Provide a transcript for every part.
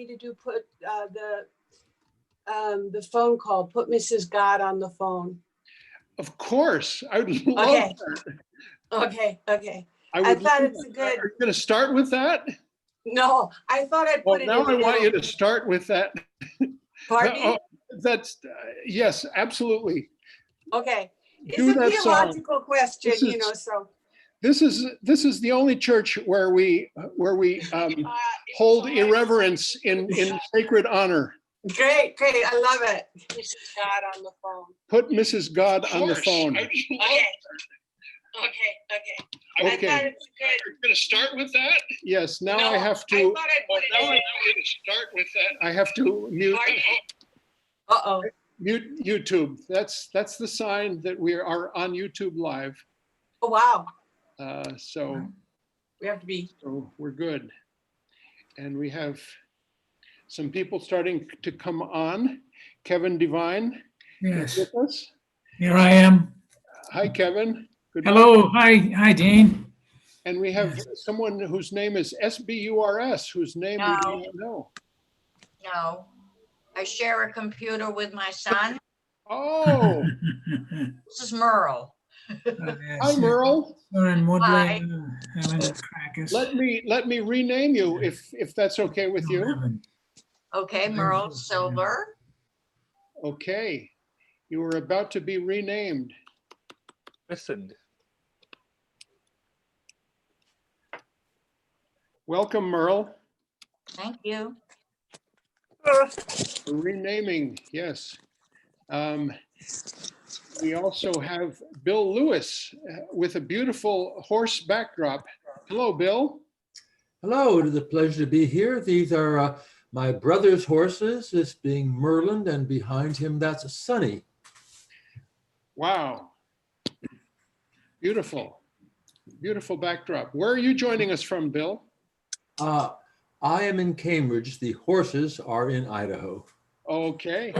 me to do the phone call, put Mrs. God on the phone. Of course, I would love Okay. that. Okay. I thought it's a good. Are you going to start with that? No, I thought I'd Well, put it now in the I want you middle. to start with that. Pardon me? Oh, that's yes, absolutely. Okay. It's Do a that song. theological question, This you is- know, so. This is the only church where we hold irreverence in sacred honor. Great. I love it. Mrs. God on the phone. Put Mrs. God on the phone. Okay. I Okay. thought it's good. You're going to start with that? Yes. Now No, I have to. I thought I'd put it in. Start with that. I have to mute. Uh-oh. Mute YouTube. That's the sign that we are on YouTube Live. Oh, wow. So We have to be. So we're good. And we have some people starting to come on. Kevin Devine is Yes, with us. here I am. Hi, Kevin. Good Hello, morning. hi, Dean. And we have someone whose name is SBURS, whose name we do not know. No, I share a computer with my son. Oh, This is Merle. hi, Merle. Siren Hi. Mudliar, Helen Keller. Let me rename you if that's okay with you. Okay, Merle Silver. Okay, you were about to be renamed. Listened. Welcome, Merle. Thank you. Renaming, yes. We also have Bill Lewis with a beautiful horse backdrop. Hello, Bill. Hello, it is a pleasure to be here. These are my brother's horses, this being Merlin, and behind him, that's Sunny. Wow. Beautiful. Beautiful backdrop. Where are you joining us from, Bill? I am in Cambridge. The horses are in Idaho. Okay.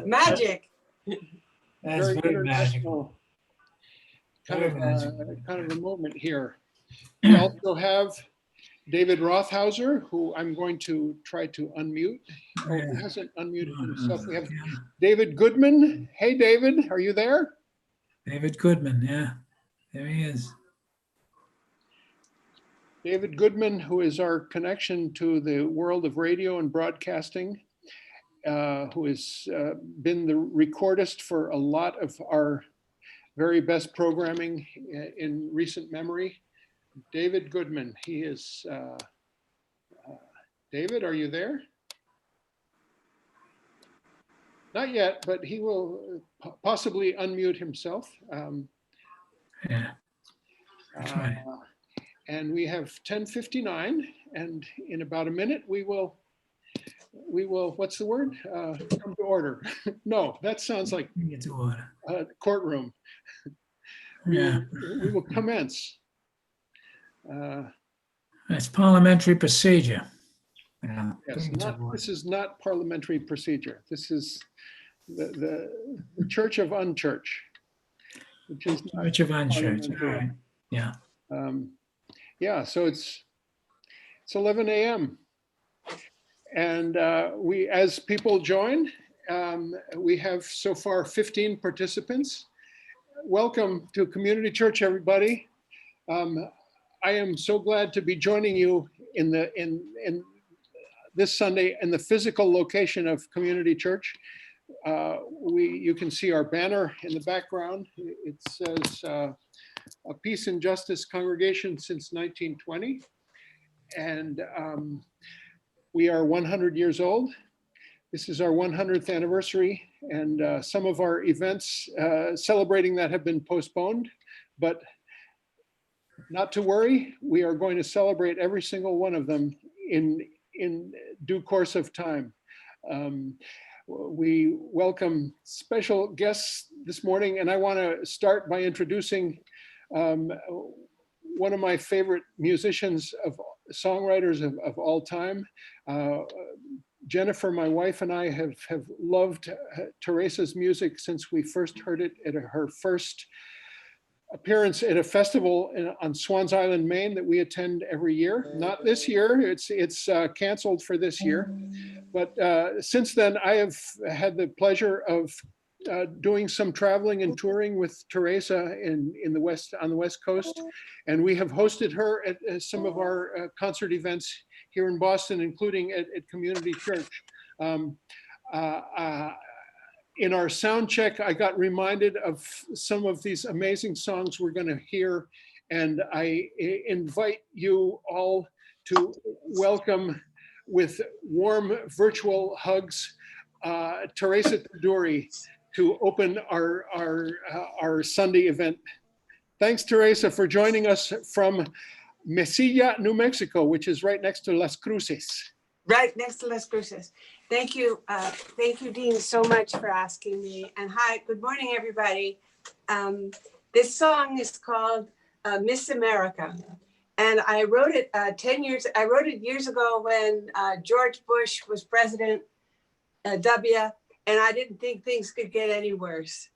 Magic. That's very magical. Kind Very magical. of a moment here. We also have David Rothhauser, who I'm going to try to unmute. Oh, he hasn't unmuted himself. We have David Goodman. Hey, David, are you there? David Goodman, yeah, there he is. David Goodman, who is our connection to the world of radio and broadcasting, who has been the recordist for a lot of our very best programming in recent memory. David Goodman, he is, David, are you there? Not yet, but he will possibly unmute himself. Yeah, that's right. And we have 10:59, and in about a minute, we will, what's the word? Come to order. No, that sounds like Get to order. courtroom. Yeah, We will commence. it's parliamentary procedure. Yeah, Yes, bring it to order. this is not parliamentary procedure. This is the Church of Unchurch, which is not Church of Unchurch, all parliamentary. right, yeah. Yeah, so it's 11 a.m. And we, as people join, we have so far 15 participants. Welcome to Community Church, everybody. I am so glad to be joining you in this Sunday in the physical location of Community Church. You can see our banner in the background. It says a Peace and Justice Congregation since 1920. And we are 100 years old. This is our 100th anniversary, and some of our events celebrating that have been postponed, but not to worry, we are going to celebrate every single one of them in due course of time. We welcome special guests this morning, and I want to start by introducing one of my favorite musicians, songwriters of all time. Jennifer, my wife, and I have loved Teresa's music since we first heard it at her first appearance at a festival on Swans Island, Maine that we attend every year. Not this year, it's canceled for this year. But since then, I have had the pleasure of doing some traveling and touring with Teresa on the West Coast. And we have hosted her at some of our concert events here in Boston, including at Community Church. In our sound check, I got reminded of some of these amazing songs we're going to hear. And I invite you all to welcome with warm virtual hugs, Teresa Tudury, to open our Sunday event. Thanks, Teresa, for joining us from Mesilla, New Mexico, which is right next to Las Cruces. Right next to Las Cruces. Thank you, Dean, so much for asking me. And hi, good morning, everybody. This song is called Miss America. And I wrote it I wrote it years ago when George Bush was president, W, and I didn't think things could get any worse.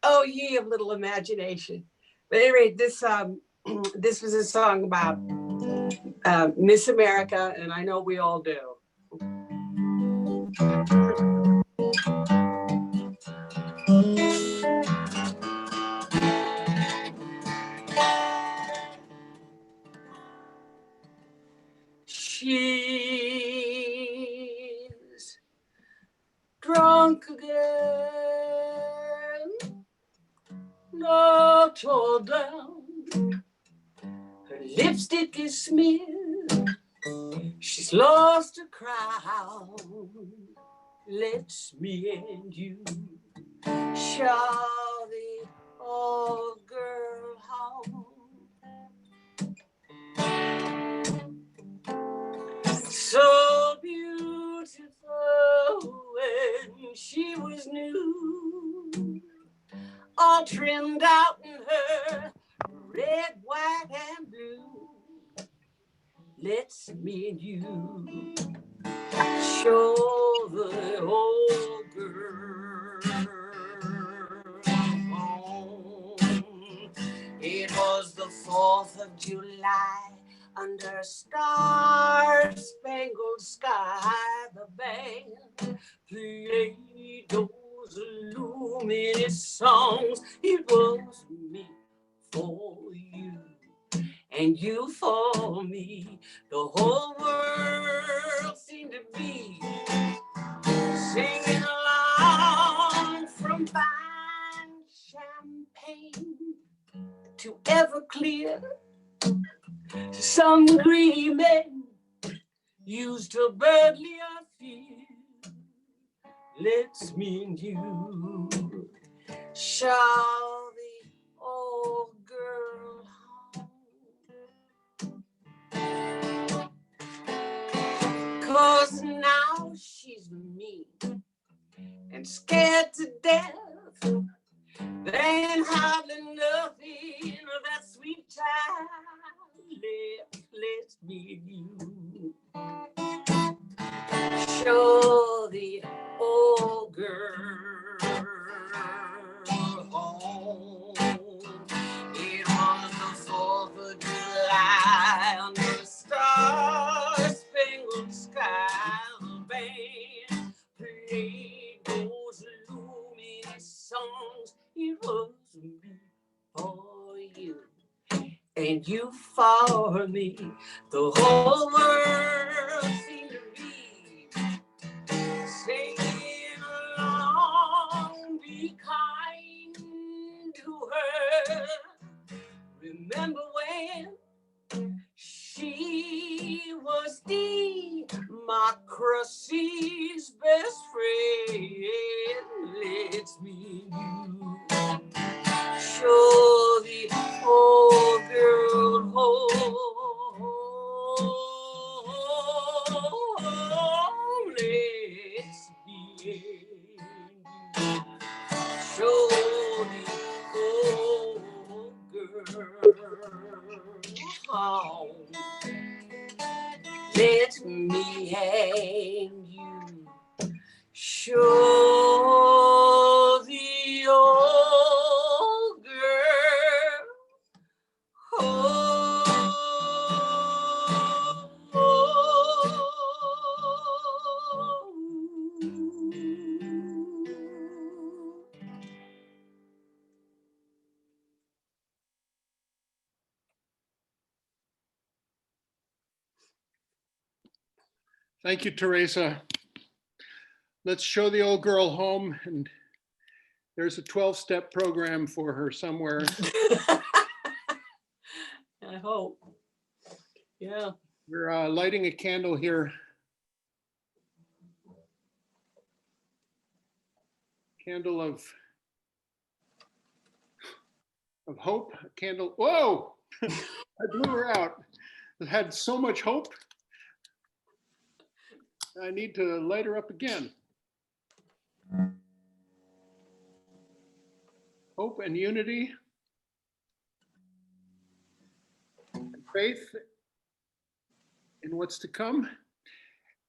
Oh, ye of little imagination. But anyway, this was a song about Miss America, and I know we all do. She's drunk again, knocked all down. Her lipstick is smeared. She's lost her crown. Let's me and you show the old girl home. So beautiful when she was new, all trimmed out in her red, white, and blue. Let's me and you show the old girl home. It was the 4th of July under a star-spangled sky. The band played those luminous songs. It was me for you, and you for me. The whole world seemed to be singing along, from fine champagne to Everclear. Some greedy men used to burden our fear. Let's me and you show the old girl home. 'Cause now she's mean and scared to death. There ain't hardly nothing of that sweet child left. Let's me and you show the old girl home. It was the 4th of July under the star-spangled sky. The band played those luminous songs. It was me for you, and you for me. The whole world seemed to be singing along. Be kind to her. Remember when she was democracy's best friend? Let's me and you show the old girl home. Let's me and you show the old girl home. Let me and you show the old girl Thank you, Teresa. Let's show the old girl home, and there's a 12-step program for her somewhere. I hope. Yeah. We're lighting a candle here. Candle of hope, a candle. Whoa! I blew her out. I had so much hope. I need to light her up again. Hope and unity, and faith in what's to come.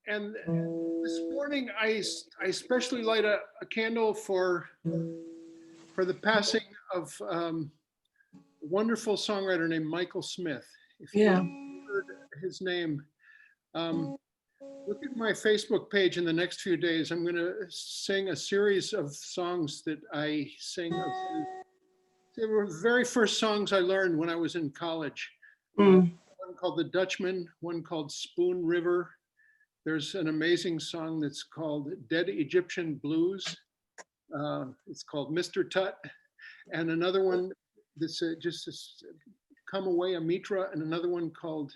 And this morning, I especially light a candle for the passing of a wonderful songwriter named Michael Smith. If you heard his name, look at my Facebook page in the next few days. I'm going to sing a series of songs that I sing of his. They were the very first songs I learned when I was in college. One called The Dutchman, one called Spoon River. There's an amazing song that's called Dead Egyptian Blues. It's called Mr. Tut. And another one that's just Come Away, Amitra, and another one called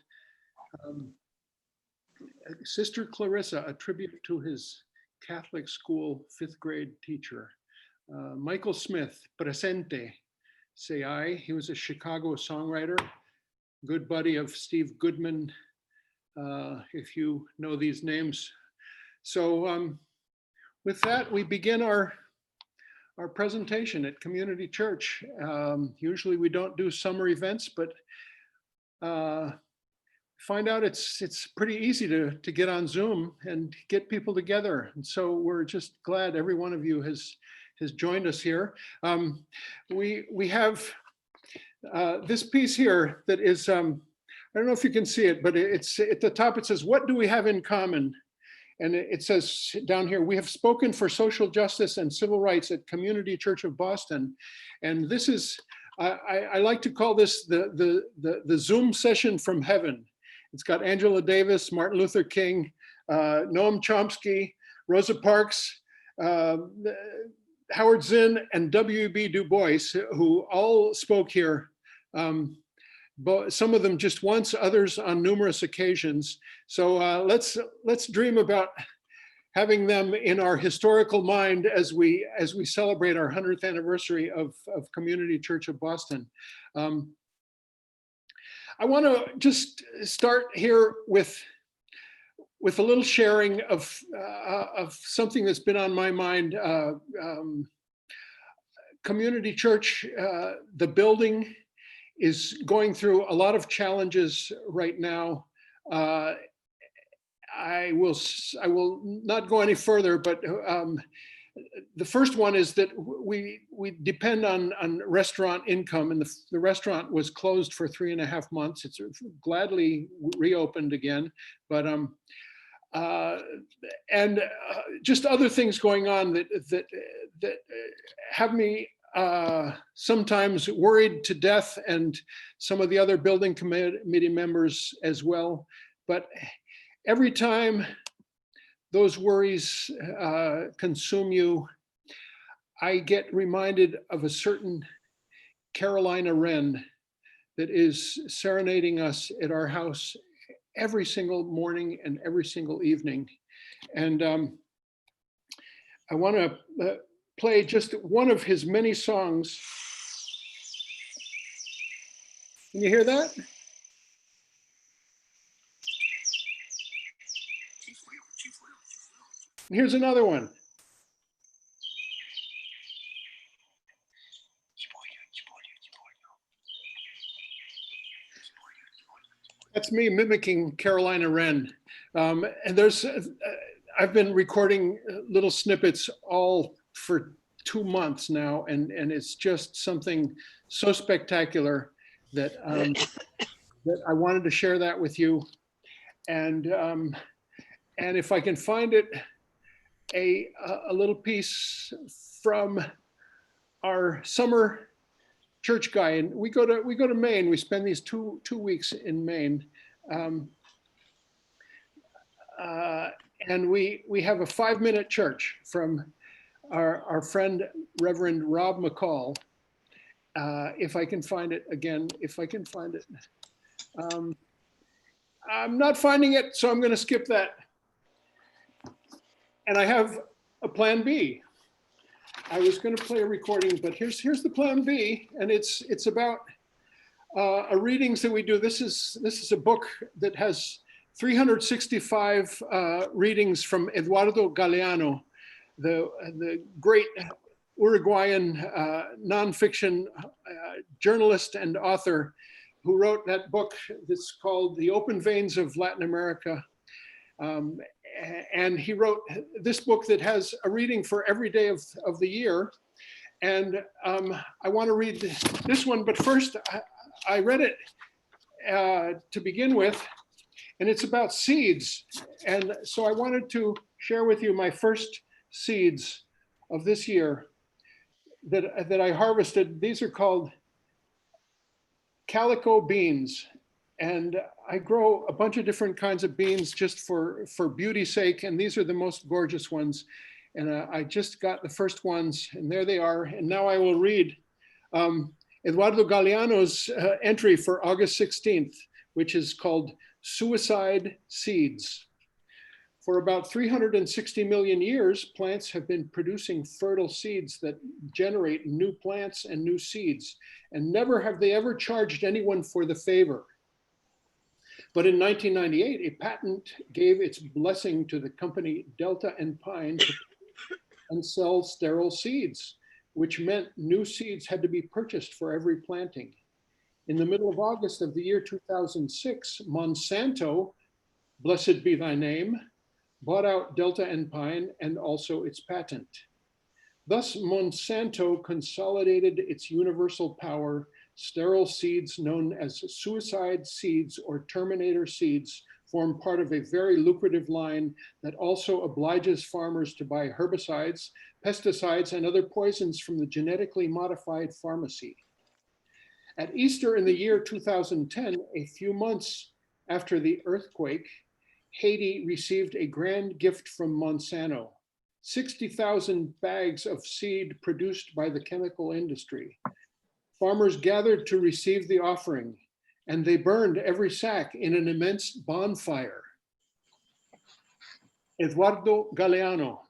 Sister Clarissa, a tribute to his Catholic school 5th grade teacher. Michael Smith, Presente, say I. He was a Chicago songwriter, good buddy of Steve Goodman, if you know these names. So with that, we begin our presentation at Community Church. Usually we don't do summer events, but find out it's pretty easy to get on Zoom and get people together. And so we're just glad every one of you has joined us here. We have this piece here that is, I don't know if you can see it, but it's at the top, it says, "What do we have in common?" And it says down here, "We have spoken for social justice and civil rights at Community Church of Boston." And this is, I like to call this the Zoom session from heaven. It's got Angela Davis, Martin Luther King, Noam Chomsky, Rosa Parks, Howard Zinn, and W.E.B. Du Bois, who all spoke here. Some of them just once, others on numerous occasions. So let's dream about having them in our historical mind as we celebrate our 100th anniversary of Community Church of Boston. I want to just start here with a little sharing of something that's been on my mind. Community Church, the building, is going through a lot of challenges right now. I will not go any further, but the first one is that we depend on restaurant income, and the restaurant was closed for 3.5 months. It's gladly reopened again, but just other things going on that have me sometimes worried to death, and some of the other building committee members as well. But every time those worries consume you, I get reminded of a certain Carolina wren that is serenading us at our house every single morning and every single evening. And I want to play just one of his many songs. Can you hear that? And here's another one. That's me mimicking Carolina wren. And there's, I've been recording little snippets all for 2 months now, and it's just something so spectacular that that I wanted to share that with you. And if I can find it, a little piece from our summer church guy, and we go to Maine. We spend these two weeks in Maine, And we have a 5-minute church from our friend, Reverend Rob McCall. If I can find it again, if I can find it. I'm not finding it, so I'm going to skip that. And I have a plan B. I was going to play a recording, but here's the plan B, and it's about readings that we do. This is a book that has 365 readings from Eduardo Galeano, the great Uruguayan nonfiction journalist and author who wrote that book that's called The Open Veins of Latin America. And he wrote this book that has a reading for every day of the year. And I want to read this one, but first I read it to begin with, and it's about seeds. And so I wanted to share with you my first seeds of this year that I harvested. These are called calico beans. And I grow a bunch of different kinds of beans just for beauty's sake. And these are the most gorgeous ones. And I just got the first ones, and there they are. And now I will read Eduardo Galeano's entry for August 16th, which is called Suicide Seeds. For about 360 million years, plants have been producing fertile seeds that generate new plants and new seeds. And never have they ever charged anyone for the favor. But in 1998, a patent gave its blessing to the company Delta and Pine to and sell sterile seeds, which meant new seeds had to be purchased for every planting. In the middle of August of the year 2006, Monsanto, blessed be thy name, bought out Delta and Pine and also its patent. Thus, Monsanto consolidated its universal power. Sterile seeds known as suicide seeds or terminator seeds form part of a very lucrative line that also obliges farmers to buy herbicides, pesticides, and other poisons from the genetically modified pharmacy. At Easter in the year 2010, a few months after the earthquake, Haiti received a grand gift from Monsanto, 60,000 bags of seed produced by the chemical industry. Farmers gathered to receive the offering, and they burned every sack in an immense bonfire. Eduardo Galeano,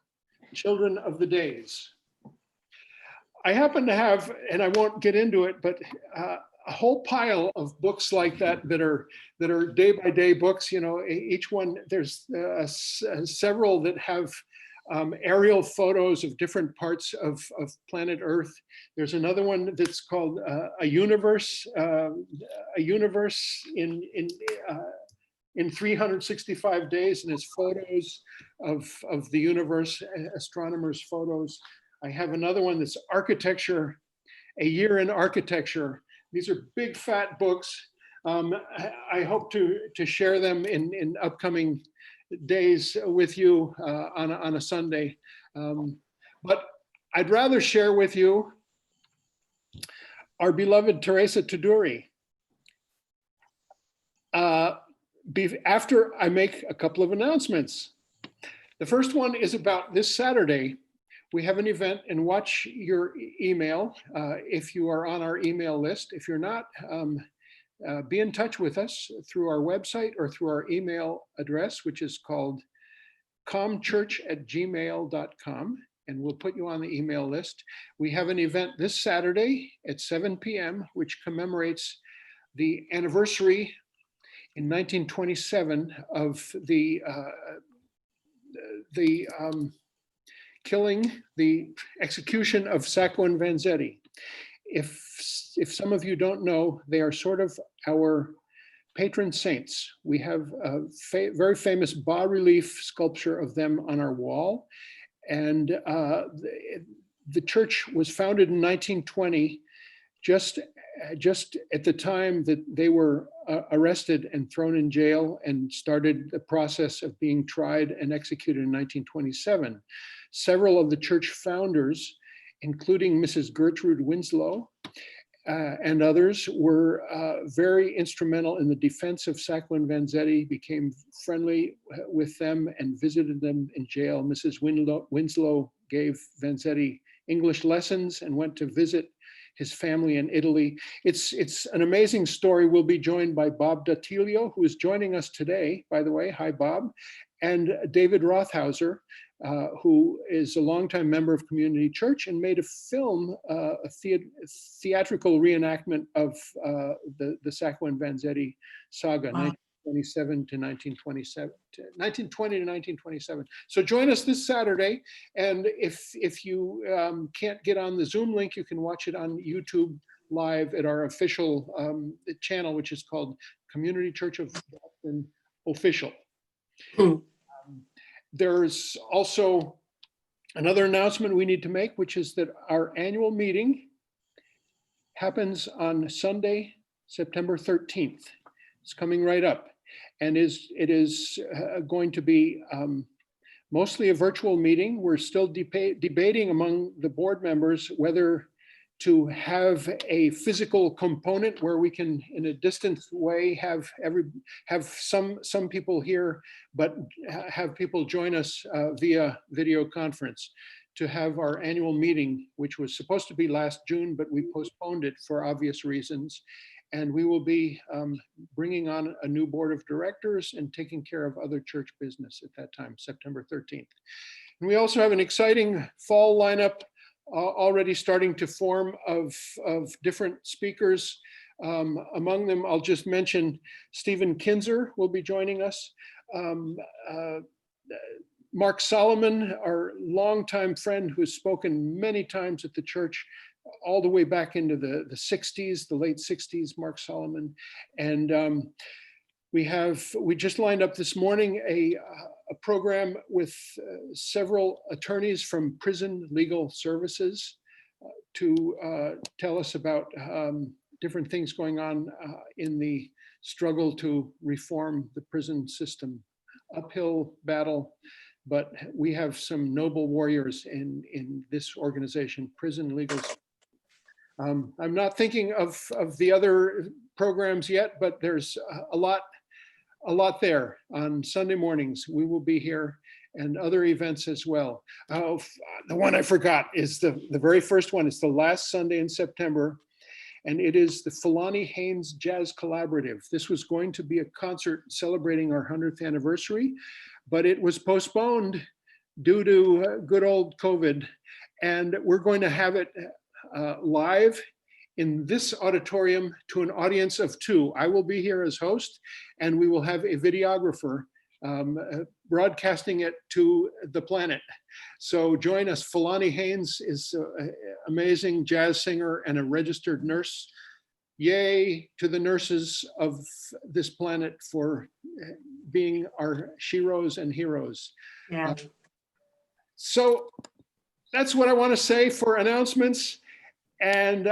Children of the Days. I happen to have, and I won't get into it, but a whole pile of books like that that are day-by-day books. You know, each one, there's several that have aerial photos of different parts of planet Earth. There's another one that's called a universe in 365 days, and it's photos of the universe, astronomers' photos. I have another one that's architecture, a year in architecture. These are big fat books. I hope to share them in upcoming days with you on a Sunday. But I'd rather share with you our beloved Teresa Tudury. After I make a couple of announcements. The first one is about this Saturday. We have an event, and watch your email if you are on our email list. If you're not, be in touch with us through our website or through our email address, which is called comchurch@gmail.com, and we'll put you on the email list. We have an event this Saturday at 7 p.m., which commemorates the anniversary in 1927 of the killing, the execution of Sacco and Vanzetti. If some of you don't know, they are sort of our patron saints. We have a very famous bas-relief sculpture of them on our wall. And the church was founded in 1920, just at the time that they were arrested and thrown in jail and started the process of being tried and executed in 1927. Several of the church founders, including Mrs. Gertrude Winslow, and others were very instrumental in the defense of Sacco and Vanzetti, became friendly with them and visited them in jail. Mrs. Winslow gave Vanzetti English lessons and went to visit his family in Italy. It's an amazing story. We'll be joined by Bob Datilio, who is joining us today, by the way. Hi, Bob. And David Rothhauser, who is a longtime member of Community Church and made a film, a theatrical reenactment of the Sacco and Vanzetti saga, wow. 1927 to 1927, 1920 to 1927. So join us this Saturday. And if you can't get on the Zoom link, you can watch it on YouTube live at our official channel, which is called Community Church of Boston Official. There's also another announcement we need to make, which is that our annual meeting happens on Sunday, September 13th. It's coming right up, and it is going to be mostly a virtual meeting. We're still debating among the board members whether to have a physical component where we can, in a distant way, have some people here, but have people join us via video conference to have our annual meeting, which was supposed to be last June, but we postponed it for obvious reasons. And we will be bringing on a new board of directors and taking care of other church business at that time, September 13th. And we also have an exciting fall lineup already starting to form of different speakers. Among them, I'll just mention Stephen Kinzer will be joining us. Mark Solomon, our longtime friend who's spoken many times at the church, all the way back into the 60s, the late 60s, Mark Solomon. And we just lined up this morning a program with several attorneys from prison legal services to tell us about different things going on in the struggle to reform the prison system. Uphill battle, but we have some noble warriors in this organization, Prison Legal. I'm not thinking of the other programs yet, but there's a lot there on Sunday mornings. We will be here, and other events as well. The one I forgot is the very first one. It's the last Sunday in September, and it is the Fulani Haynes Jazz Collaborative. This was going to be a concert celebrating our 100th anniversary, but it was postponed due to good old COVID, and we're going to have it live in this auditorium to an audience of 2. I will be here as host, and we will have a videographer broadcasting it to the planet. So join us. Fulani Haynes is an amazing jazz singer and a registered nurse. Yay to the nurses of this planet for being our sheroes and heroes. Yeah. So that's what I want to say for announcements. And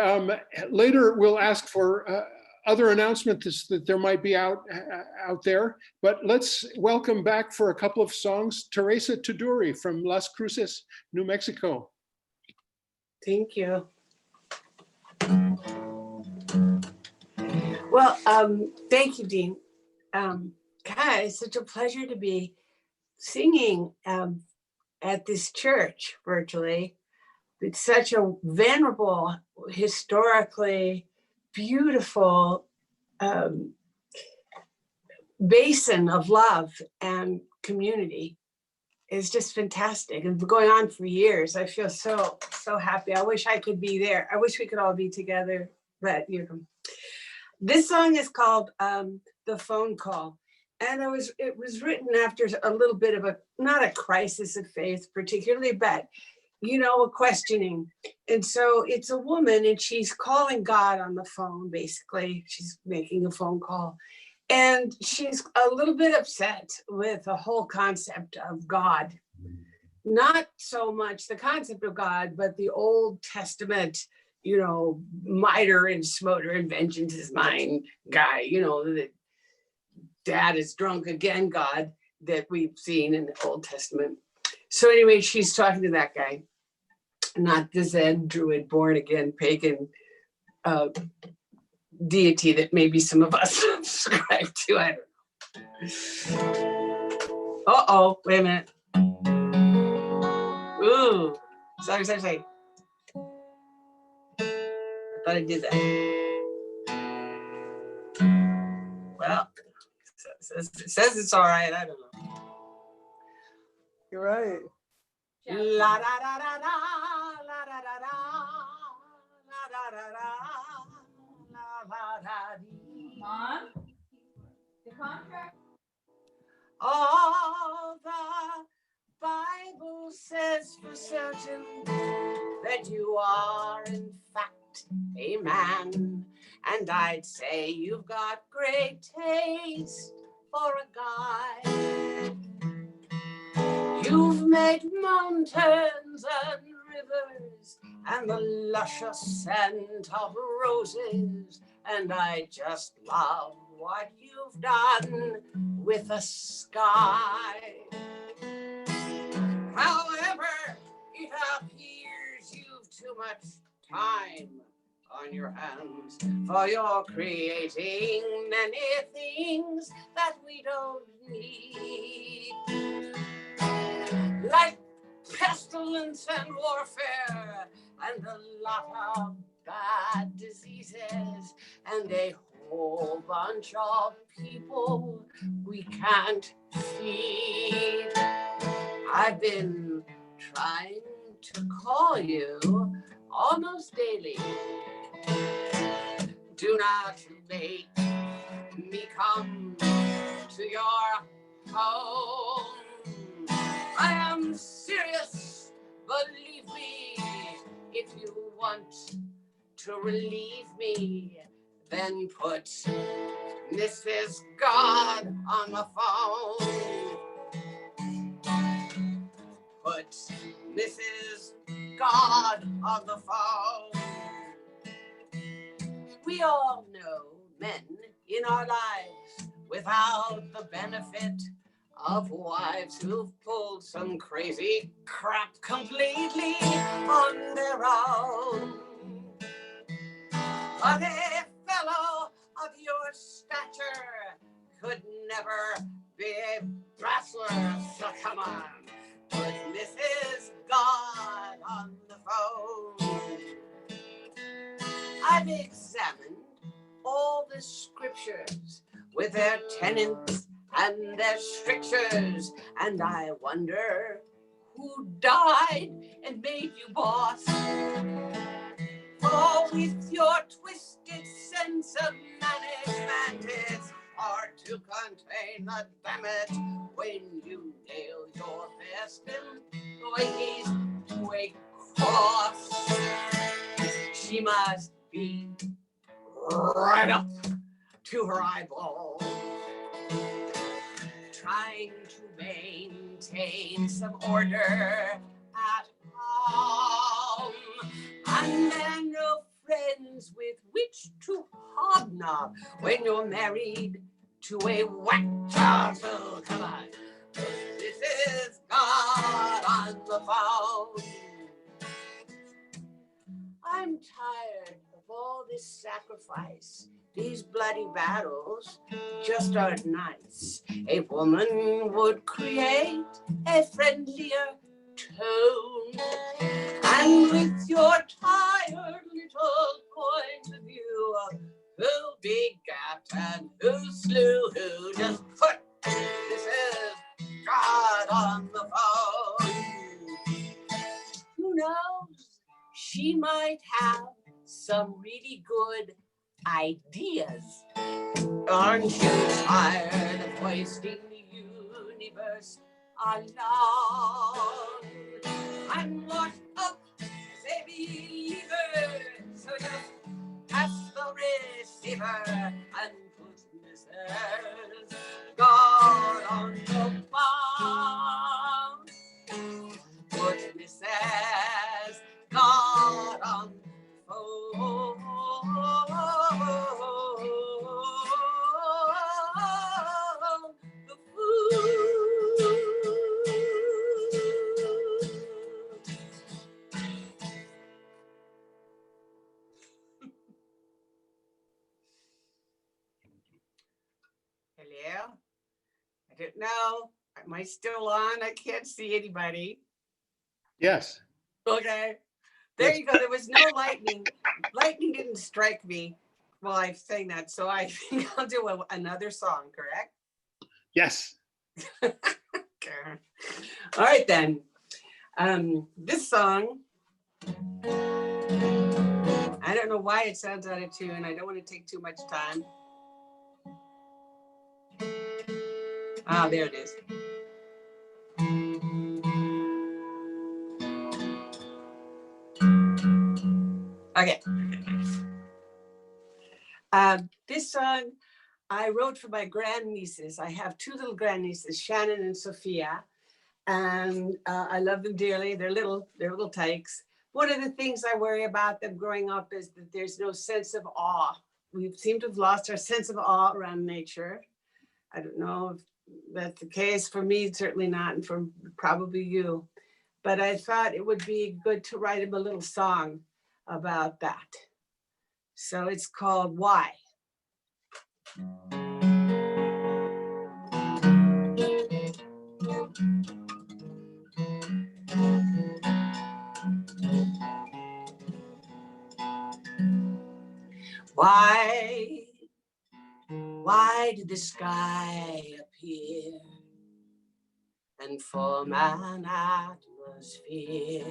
later we'll ask for other announcements that there might be out there. But let's welcome back for a couple of songs, Teresa Tudury from Las Cruces, New Mexico. Thank you. Well, thank you, Dean. God, it's such a pleasure to be singing at this church virtually. It's such a venerable, historically beautiful basin of love and community. It's just fantastic. It's been going on for years. I feel so happy. I wish I could be there. I wish we could all be together, but this song is called The Phone Call. And it was written after a little bit of not a crisis of faith particularly, but a questioning. And so it's a woman and she's calling God on the phone, basically. She's making a phone call. And she's a little bit upset with the whole concept of God. Not so much the concept of God, but the Old Testament, miter and smoter and vengeance is mine guy, the dad is drunk again God that we've seen in the Old Testament. So anyway, she's talking to that guy, not the Zen druid, born again pagan deity that maybe some of us subscribe to. I don't know. Uh-oh, wait a minute. Ooh, sorry. I thought I did that. Well, it says it's all right. I don't know. You're right. La da da da da, la da da da, la da da da, la da dee. Mom, the contract. All the Bible says for certain that you are in fact a man, and I'd say you've got great taste for a guy. You've made mountains and rivers and the luscious scent of roses, and I just love what you've done with the sky. However, it appears you've too much time on your hands, for you're creating many things that we don't need, like pestilence and warfare and a lot of bad diseases and a whole bunch of people we can't feed. I've been trying to call you almost daily. Do not make me come to your home. I am serious, believe me. If you want to relieve me, then put Mrs. God on the phone. Put Mrs. God on the phone. We all know men in our lives without the benefit of wives who've pulled some crazy crap completely on their own. But a fellow of your stature could never be a bachelor, so come on. Put Mrs. God on the phone. I've examined all the scriptures with their tenets and their strictures, and I wonder who died and made you boss. For with your twisted sense of management, it's hard to contain the damage when you nail your best employees to a cross. She must be right up to her eyeballs, trying to maintain some order at home, and there are no friends with which to hobnob when you're married to a whack job. So come on, this is God on the phone. I'm tired of all this sacrifice. These bloody battles just aren't nice. A woman would create a friendlier tone. And with your tired little point of view of who begat and who slew who, just put this is God on the phone. Who knows? She might have some really good ideas. Aren't you tired of wasting the universe alone? I'm washed up as a believer, so just pass the receiver and put Mrs. God on the phone. Put Mrs. God on the phone. don't know. Am I still on? I can't see anybody. Yes. Okay. There Yes. you go. There was no lightning. Lightning didn't strike me while I sang that. So I think I'll do another song, correct? Yes. Okay. All right, then. This song, I don't know why it sounds out of tune. I don't want to take too much time. Ah, there it is. Okay. This song I wrote for my grandnieces. I have two little grandnieces, Shannon and Sophia, and I love them dearly. They're little tykes. One of the things I worry about them growing up is that there's no sense of awe. We seem to have lost our sense of awe around nature. I don't know if that's the case for me, certainly not, and for probably you. But I thought it would be good to write him a little song about that. So it's called Why. Why did the sky appear and form an atmosphere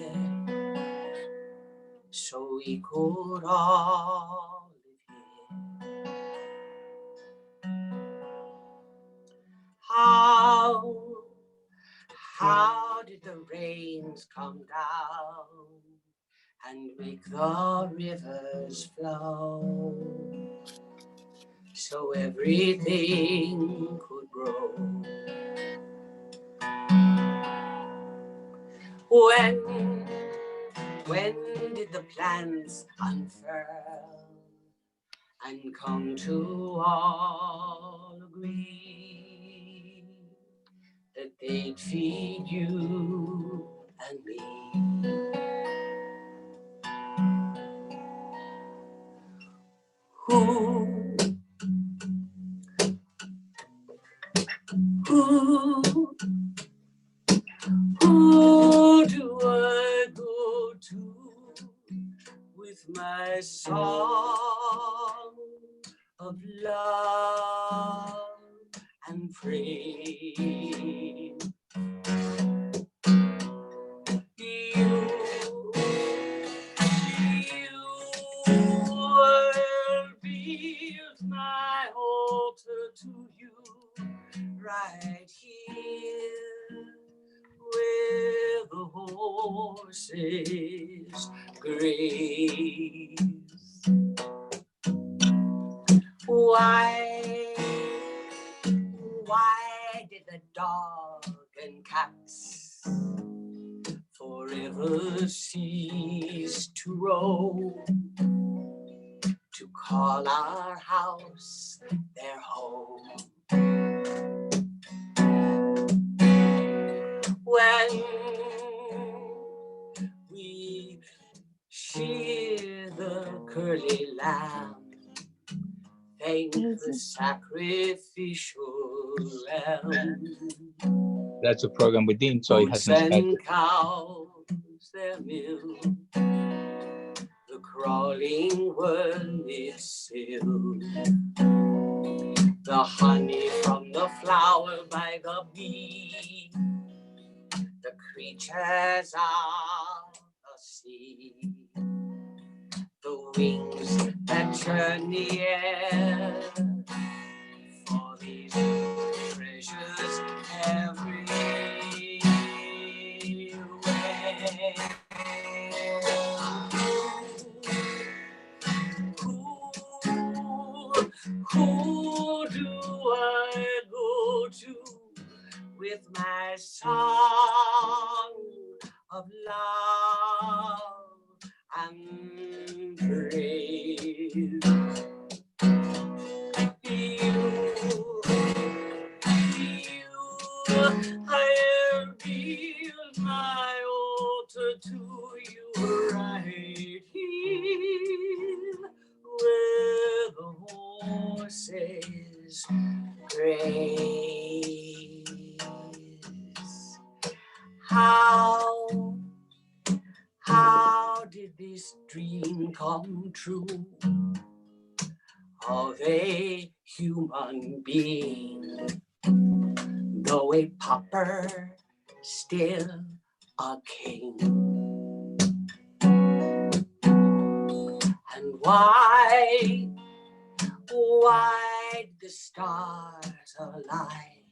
so we could all live here? How did the rains come down and make the rivers flow so everything could grow? When did the plants unfurl and come to all agree that they'd feed you and me? Who do I go to with my song of love and praise? You will build my altar to you right here where the horses graze. Why did the dog and cats forever cease to roam, to call our house their home? When we shear the curly lamb, thank the sacrificial lamb. That's a program within, so it has no Goats sky. and cows, their milk, the crawling worm itself, the honey from the flower by the bee, the creatures of the sea, the wings that churn the air, for these treasures everywhere. Who do I go to with my song of love and praise? I'll build my altar to you right here where the horses graze. How did this dream come true of a human being? Though a pauper, still a king. And why the stars align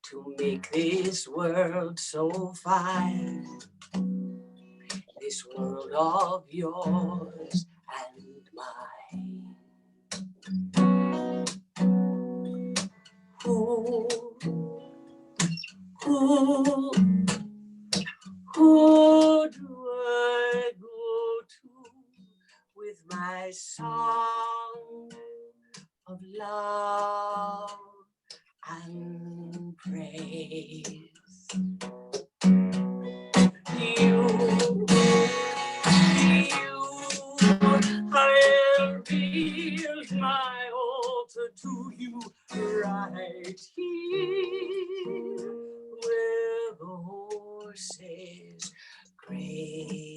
to make this world so fine? This world of yours and mine. Who do I go to with my song of love and praise? I'll build my altar to you right here where the horses graze.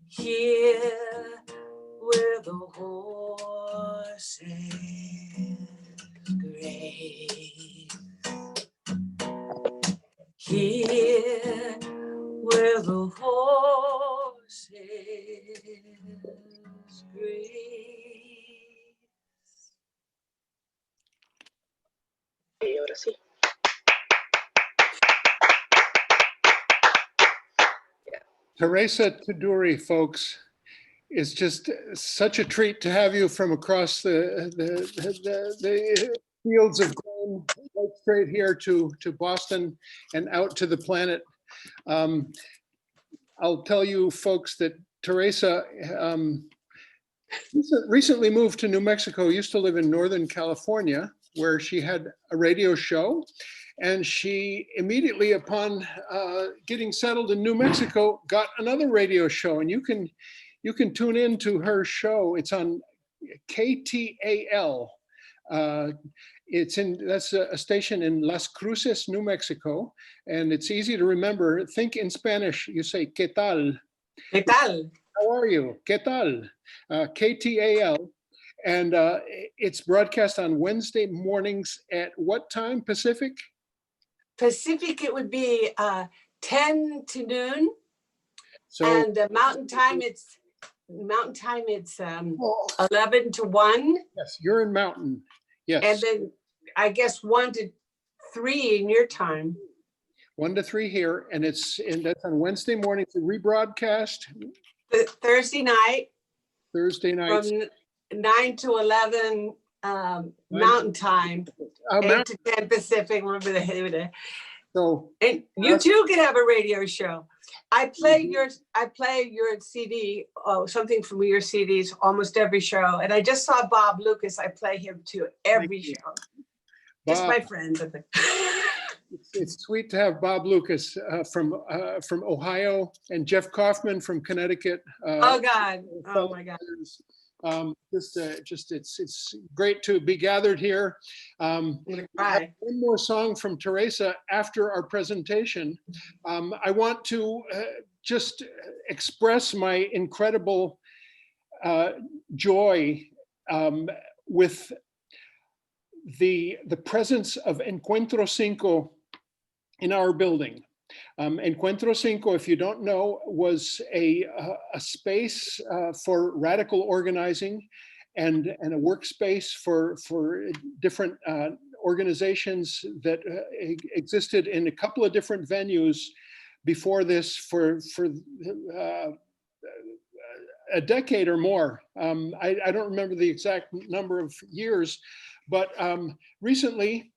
Here where the horses graze. Here where the horses graze. Y ahora sí. Teresa Tudury, folks, it's just such a treat to have you from across the fields of grain right straight here to Boston and out to the planet. I'll tell you folks that Teresa recently moved to New Mexico, used to live in Northern California, where she had a radio show. And she immediately upon getting settled in New Mexico, got another radio show. And you can tune in to her show. It's on KTAL. That's a station in Las Cruces, New Mexico. And it's easy to remember. Think in Spanish, you say, ¿Qué tal? ¿Qué tal? How are you? ¿Qué tal? KTAL. And it's broadcast on Wednesday mornings at what time, Pacific? Pacific, it would be 10 to noon. So, and Mountain time, it's 11 to 1. yes, you're in Mountain. Yes. And then I guess 1 to 3 in your time. 1 to 3 here, and that's on Wednesday morning. It's a rebroadcast. Thursday night. Thursday nights. From 9 to 11 Mountain time. 8 to 10 Pacific. Remember the So, and you too can have a radio show. I play your CD, something from your CDs almost every show. And I just saw Bob Lucas. I play him too every show. Just my friends, I think. It's sweet to have Bob Lucas from Ohio and Jeff Kaufman from Connecticut. Oh God! Oh my God! It's great to be gathered here. I'm gonna cry. One more song from Teresa after our presentation. I want to just express my incredible joy with the presence of Encuentro Cinco in our building. Encuentro Cinco, if you don't know, was a space for radical organizing and a workspace for different organizations that existed in a couple of different venues before this for a decade or more. I don't remember the exact number of years, but recently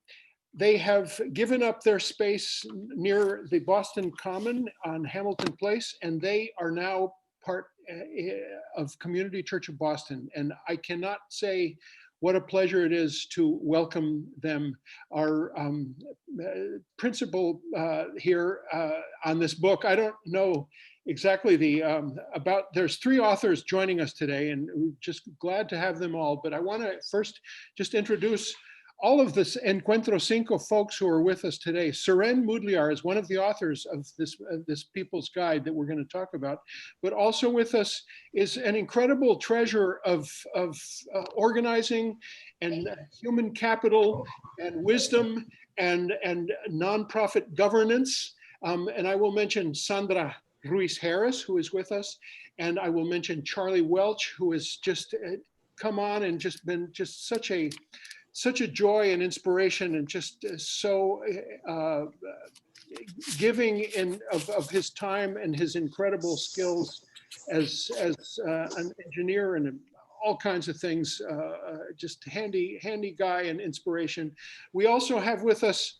they have given up their space near the Boston Common on Hamilton Place, and they are now part of Community Church of Boston. And I cannot say what a pleasure it is to welcome them. Our principal here on this book, I don't know exactly there's 3 authors joining us today, and we're just glad to have them all. But I want to first just introduce all of this Encuentro Cinco folks who are with us today. Siren Mudliar is one of the authors of this People's Guide that we're going to talk about, but also with us is an incredible treasure of organizing and human capital and wisdom and nonprofit governance. And I will mention Sandra Ruiz Harris, who is with us, and I will mention Charlie Welch, who has just come on and just been just such a joy and inspiration, and just so giving of his time and his incredible skills as an engineer and all kinds of things. Just handy guy and inspiration. We also have with us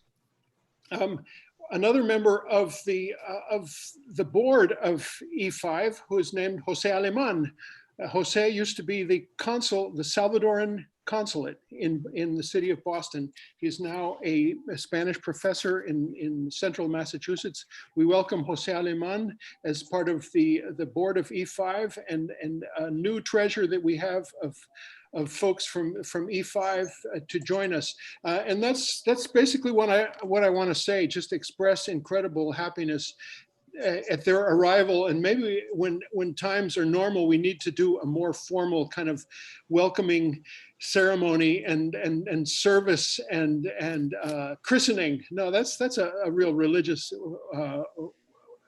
another member of the board of E5, who is named Jose Aleman. Jose used to be the consul, the Salvadoran consulate in the city of Boston. He's now a Spanish professor in central Massachusetts. We welcome Jose Aleman as part of the board of E5, and a new treasure that we have of folks from E5 to join us. And that's basically what I want to say, just express incredible happiness at their arrival. And maybe when times are normal, we need to do a more formal kind of welcoming ceremony and service and christening. No, that's a real religious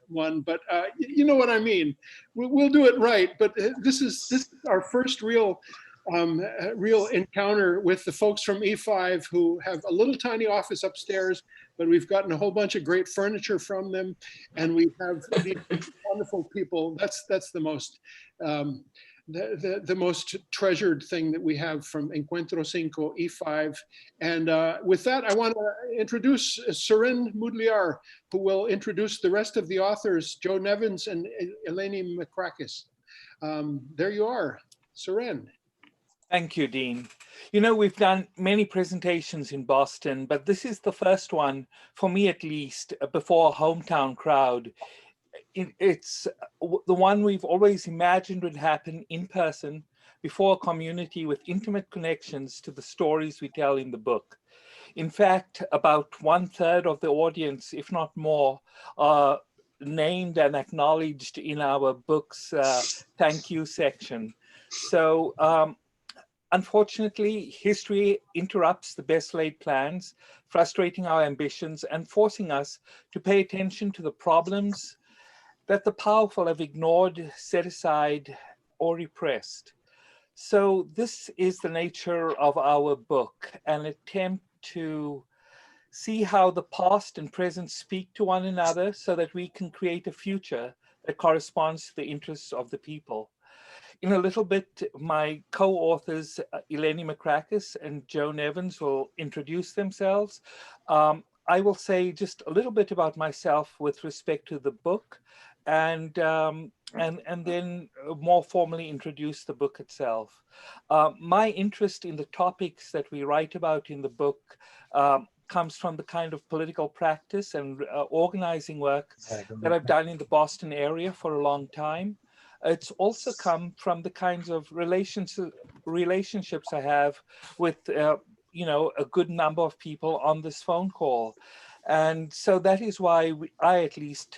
one, but you know what I mean. We'll do it right. But this is our first real encounter with the folks from E5, who have a little tiny office upstairs, but we've gotten a whole bunch of great furniture from them, and we have these wonderful people. That's the most the most treasured thing that we have from Encuentro Cinco, E5. And with that, I want to introduce Siren Mudliar, who will introduce the rest of the authors, Joe Nevins and Eleni Makrakis. There you are, Siren. Thank you, Dean. You know, we've done many presentations in Boston, but this is the first one, for me at least, before a hometown crowd. It's the one we've always imagined would happen in person, before a community with intimate connections to the stories we tell in the book. In fact, about 1/3 of the audience, if not more, are named and acknowledged in our book's thank you section. So, unfortunately, history interrupts the best laid plans, frustrating our ambitions and forcing us to pay attention to the problems that the powerful have ignored, set aside, or repressed. So this is the nature of our book, an attempt to see how the past and present speak to one another so that we can create a future that corresponds to the interests of the people. In a little bit, my co-authors, Eleni Makrakis and Joe Nevins, will introduce themselves. I will say just a little bit about myself with respect to the book, and then more formally introduce the book itself. My interest in the topics that we write about in the book comes from the kind of political practice and organizing work that I've done in the Boston area for a long time. It's also come from the kinds of relationships I have with, you know, a good number of people on this phone call. And so that is why I at least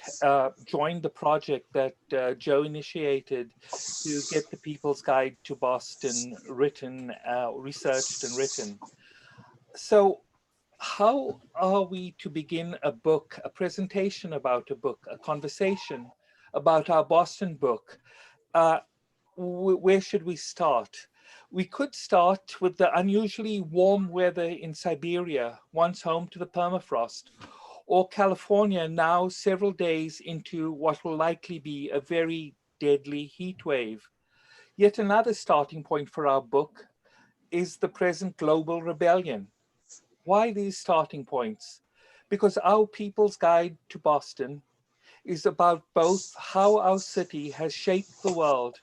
joined the project that Joe initiated to get the People's Guide to Boston written, researched and written. So how are we to begin a book, a presentation about a book, a conversation about our Boston book? Where should we start? We could start with the unusually warm weather in Siberia, once home to the permafrost, or California, now several days into what will likely be a very deadly heat wave. Yet another starting point for our book is the present global rebellion. Why these starting points? Because our People's Guide to Boston is about both how our city has shaped the world,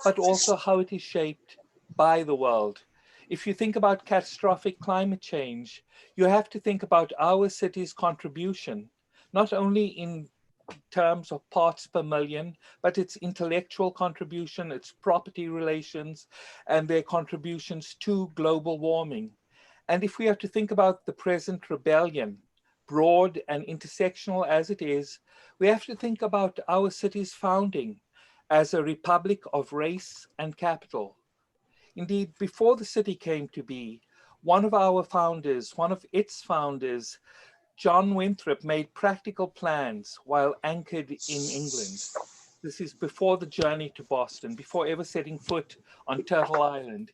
but also how it is shaped by the world. If you think about catastrophic climate change, you have to think about our city's contribution, not only in terms of parts per million, but its intellectual contribution, its property relations, and their contributions to global warming. And if we are to think about the present rebellion, broad and intersectional as it is, we have to think about our city's founding as a republic of race and capital. Indeed, before the city came to be, one of its founders, John Winthrop, made practical plans while anchored in England. This is before the journey to Boston, before ever setting foot on Turtle Island.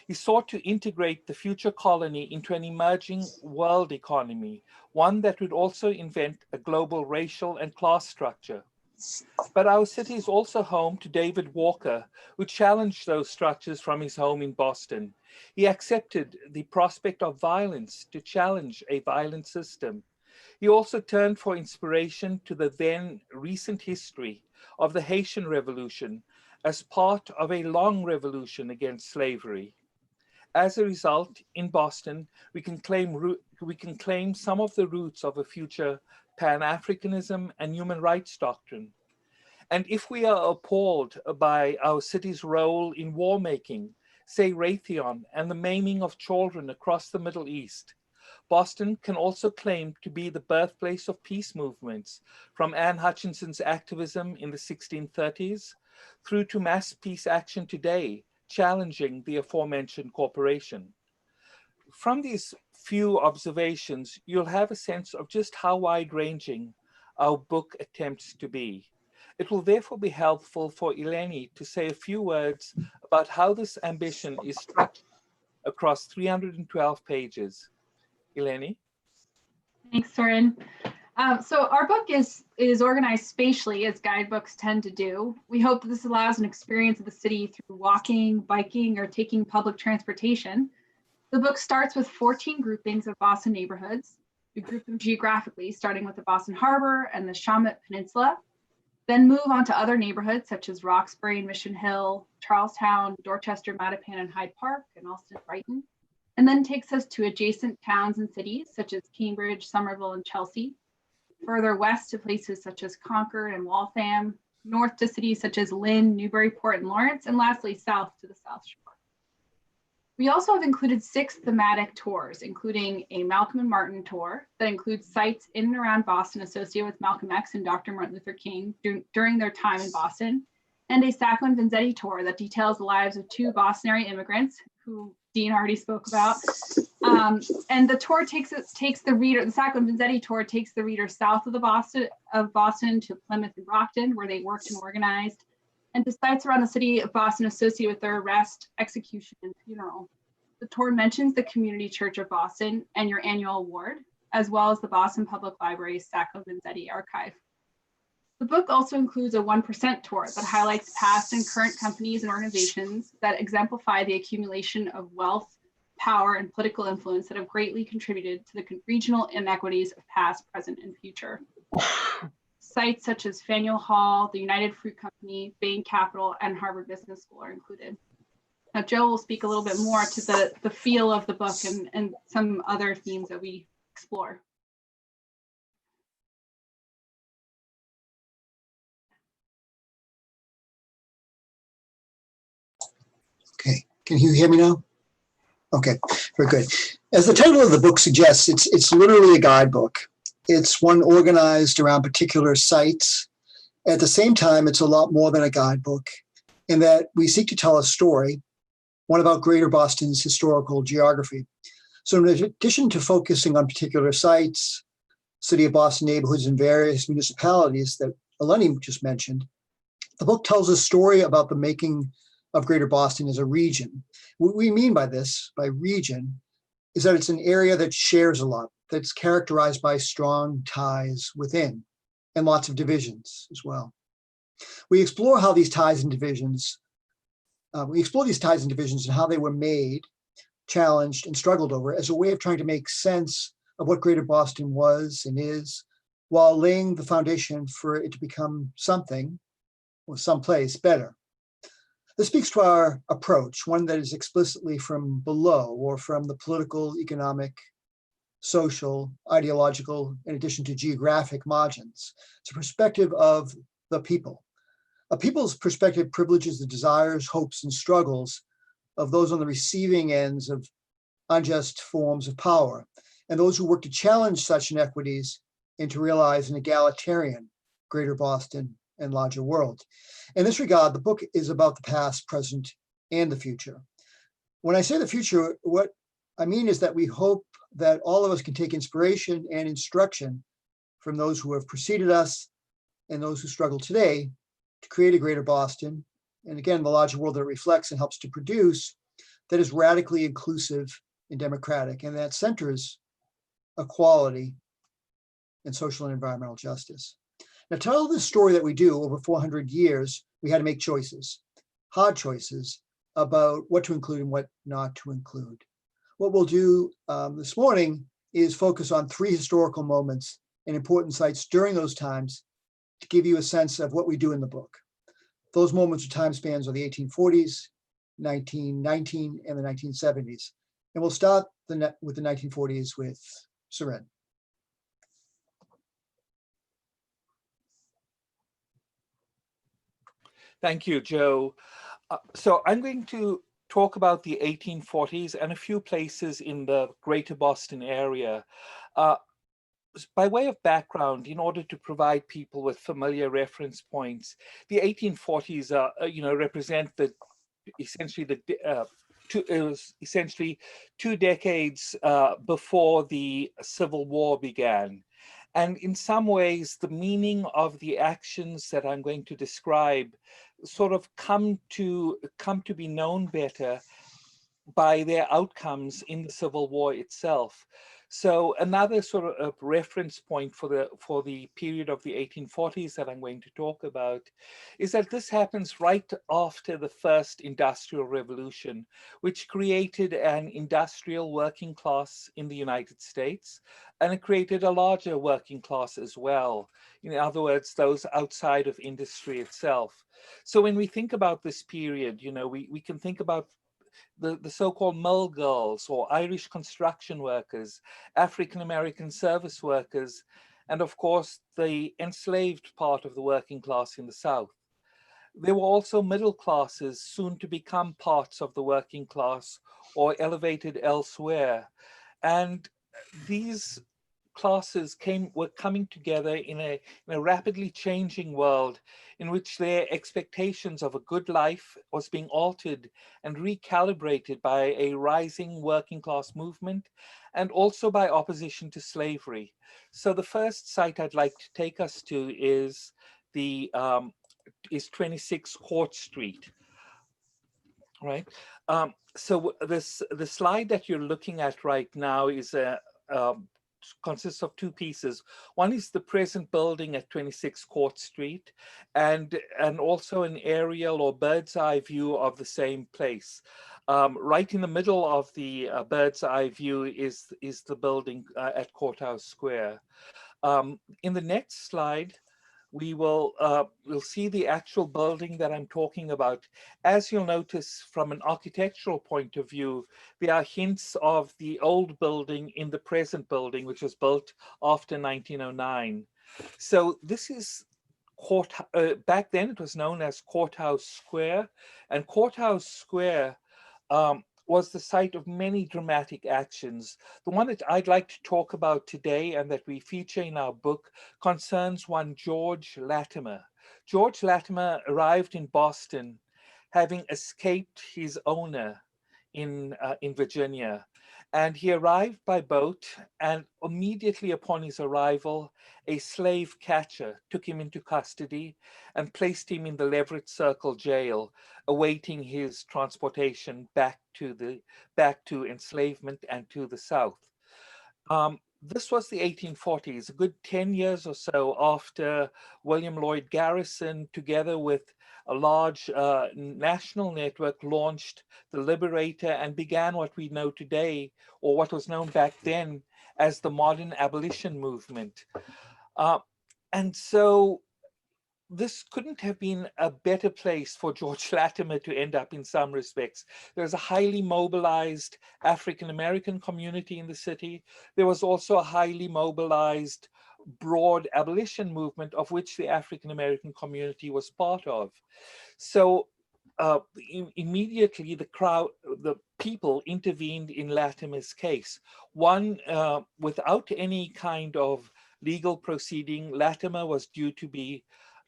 He sought to integrate the future colony into an emerging world economy, one that would also invent a global racial and class structure. But our city is also home to David Walker, who challenged those structures from his home in Boston. He accepted the prospect of violence to challenge a violent system. He also turned for inspiration to the then recent history of the Haitian Revolution as part of a long revolution against slavery. As a result, in Boston, we can claim some of the roots of a future Pan-Africanism and human rights doctrine. And if we are appalled by our city's role in war making, say Raytheon and the maiming of children across the Middle East, Boston can also claim to be the birthplace of peace movements, from Anne Hutchinson's activism in the 1630s through to mass peace action today, challenging the aforementioned corporation. From these few observations, you'll have a sense of just how wide-ranging our book attempts to be. It will therefore be helpful for Eleni to say a few words about how this ambition is structured across 312 pages. Eleni? Thanks, Siren. So our book is organized spatially, as guidebooks tend to do. We hope that this allows an experience of the city through walking, biking, or taking public transportation. The book starts with 14 groupings of Boston neighborhoods. We group them geographically, starting with the Boston Harbor and the Shawmut Peninsula, then move on to other neighborhoods such as Roxbury and Mission Hill, Charlestown, Dorchester, Mattapan, and Hyde Park, and Allston, Brighton, and then takes us to adjacent towns and cities such as Cambridge, Somerville, and Chelsea, further west to places such as Concord and Waltham, north to cities such as Lynn, Newburyport, and Lawrence, and lastly, south to the South Shore. We also have included 6 thematic tours, including a Malcolm and Martin tour that includes sites in and around Boston associated with Malcolm X and Dr. Martin Luther King during their time in Boston, and a Sacco and Vanzetti tour that details the lives of 2 Boston area immigrants who Dean already spoke about. And the tour takes the reader, the Sacco and Vanzetti tour takes the reader south of Boston to Plymouth and Brockton, where they worked and organized, and to sites around the city of Boston associated with their arrest, execution, and funeral. The tour mentions the Community Church of Boston and your annual award, as well as the Boston Public Library's Sacco Vanzetti archive. The book also includes a 1% tour that highlights past and current companies and organizations that exemplify the accumulation of wealth, power, and political influence that have greatly contributed to the regional inequities of past, present, and future. Sites such as Faneuil Hall, the United Fruit Company, Bain Capital, and Harvard Business School are included. Now, Joe will speak a little bit more to the feel of the book and some other themes that we explore. Okay, can you hear me now? Okay, very good. As the title of the book suggests, it's literally a guidebook. It's one organized around particular sites. At the same time, it's a lot more than a guidebook in that we seek to tell a story, one about Greater Boston's historical geography. So in addition to focusing on particular sites, City of Boston neighborhoods and various municipalities that Eleni just mentioned, the book tells a story about the making of Greater Boston as a region. What we mean by this, by region, is that it's an area that shares a lot, that's characterized by strong ties within and lots of divisions as well. We explore how these ties and divisions, and how they were made, challenged, and struggled over as a way of trying to make sense of what Greater Boston was and is, while laying the foundation for it to become something or someplace better. This speaks to our approach, one that is explicitly from below or from the political, economic, social, ideological, in addition to geographic margins. It's a perspective of the people. A people's perspective privileges the desires, hopes, and struggles of those on the receiving ends of unjust forms of power, and those who work to challenge such inequities and to realize an egalitarian greater Boston and larger world. In this regard, the book is about the past, present, and the future. When I say the future, what I mean is that we hope that all of us can take inspiration and instruction from those who have preceded us and those who struggle today to create a greater Boston, and again, the larger world that it reflects and helps to produce, that is radically inclusive and democratic, and that centers equality and social and environmental justice. Now, to tell this story that we do over 400 years, we had to make choices, hard choices about what to include and what not to include. What we'll do this morning is focus on 3 historical moments and important sites during those times to give you a sense of what we do in the book. Those moments or time spans are the 1840s, 1919, and the 1970s. And we'll start with the 1940s with Siren. Thank you, Joe. So I'm going to talk about the 1840s and a few places in the greater Boston area. By way of background, in order to provide people with familiar reference points, the 1840s represent the essentially two decades before the Civil War began. And in some ways, the meaning of the actions that I'm going to describe sort of come to be known better by their outcomes in the Civil War itself. So another sort of reference point for the period of the 1840s that I'm going to talk about is that this happens right after the first Industrial Revolution, which created an industrial working class in the United States, and it created a larger working class as well. In other words, those outside of industry itself. So when we think about this period, we can think about the so-called mill girls or Irish construction workers, African-American service workers, and of course, the enslaved part of the working class in the South. There were also middle classes soon to become parts of the working class or elevated elsewhere. And these classes were coming together in a rapidly changing world in which their expectations of a good life was being altered and recalibrated by a rising working class movement and also by opposition to slavery. So the first site I'd like to take us to is 26 Court Street. Right. So the slide that you're looking at right now is consists of 2 pieces. One is the present building at 26 Court Street, and also an aerial or bird's eye view of the same place. Right in the middle of the bird's eye view is the building at Courthouse Square. In the next slide, we'll see the actual building that I'm talking about. As you'll notice from an architectural point of view, there are hints of the old building in the present building, which was built after 1909. So this is back then it was known as Courthouse Square, and Courthouse Square was the site of many dramatic actions. The one that I'd like to talk about today and that we feature in our book concerns one George Latimer. George Latimer arrived in Boston having escaped his owner in Virginia. And he arrived by boat, and immediately upon his arrival, a slave catcher took him into custody and placed him in the Leverett Circle jail, awaiting his transportation back to enslavement and to the South. This was the 1840s, a good 10 years or so after William Lloyd Garrison, together with a large national network, launched the Liberator and began what we know today, or what was known back then as the modern abolition movement. And so this couldn't have been a better place for George Latimer to end up in some respects. There's a highly mobilized African-American community in the city. There was also a highly mobilized broad abolition movement of which the African-American community was part of. So immediately the people intervened in Latimer's case. One, without any kind of legal proceeding, Latimer was due to be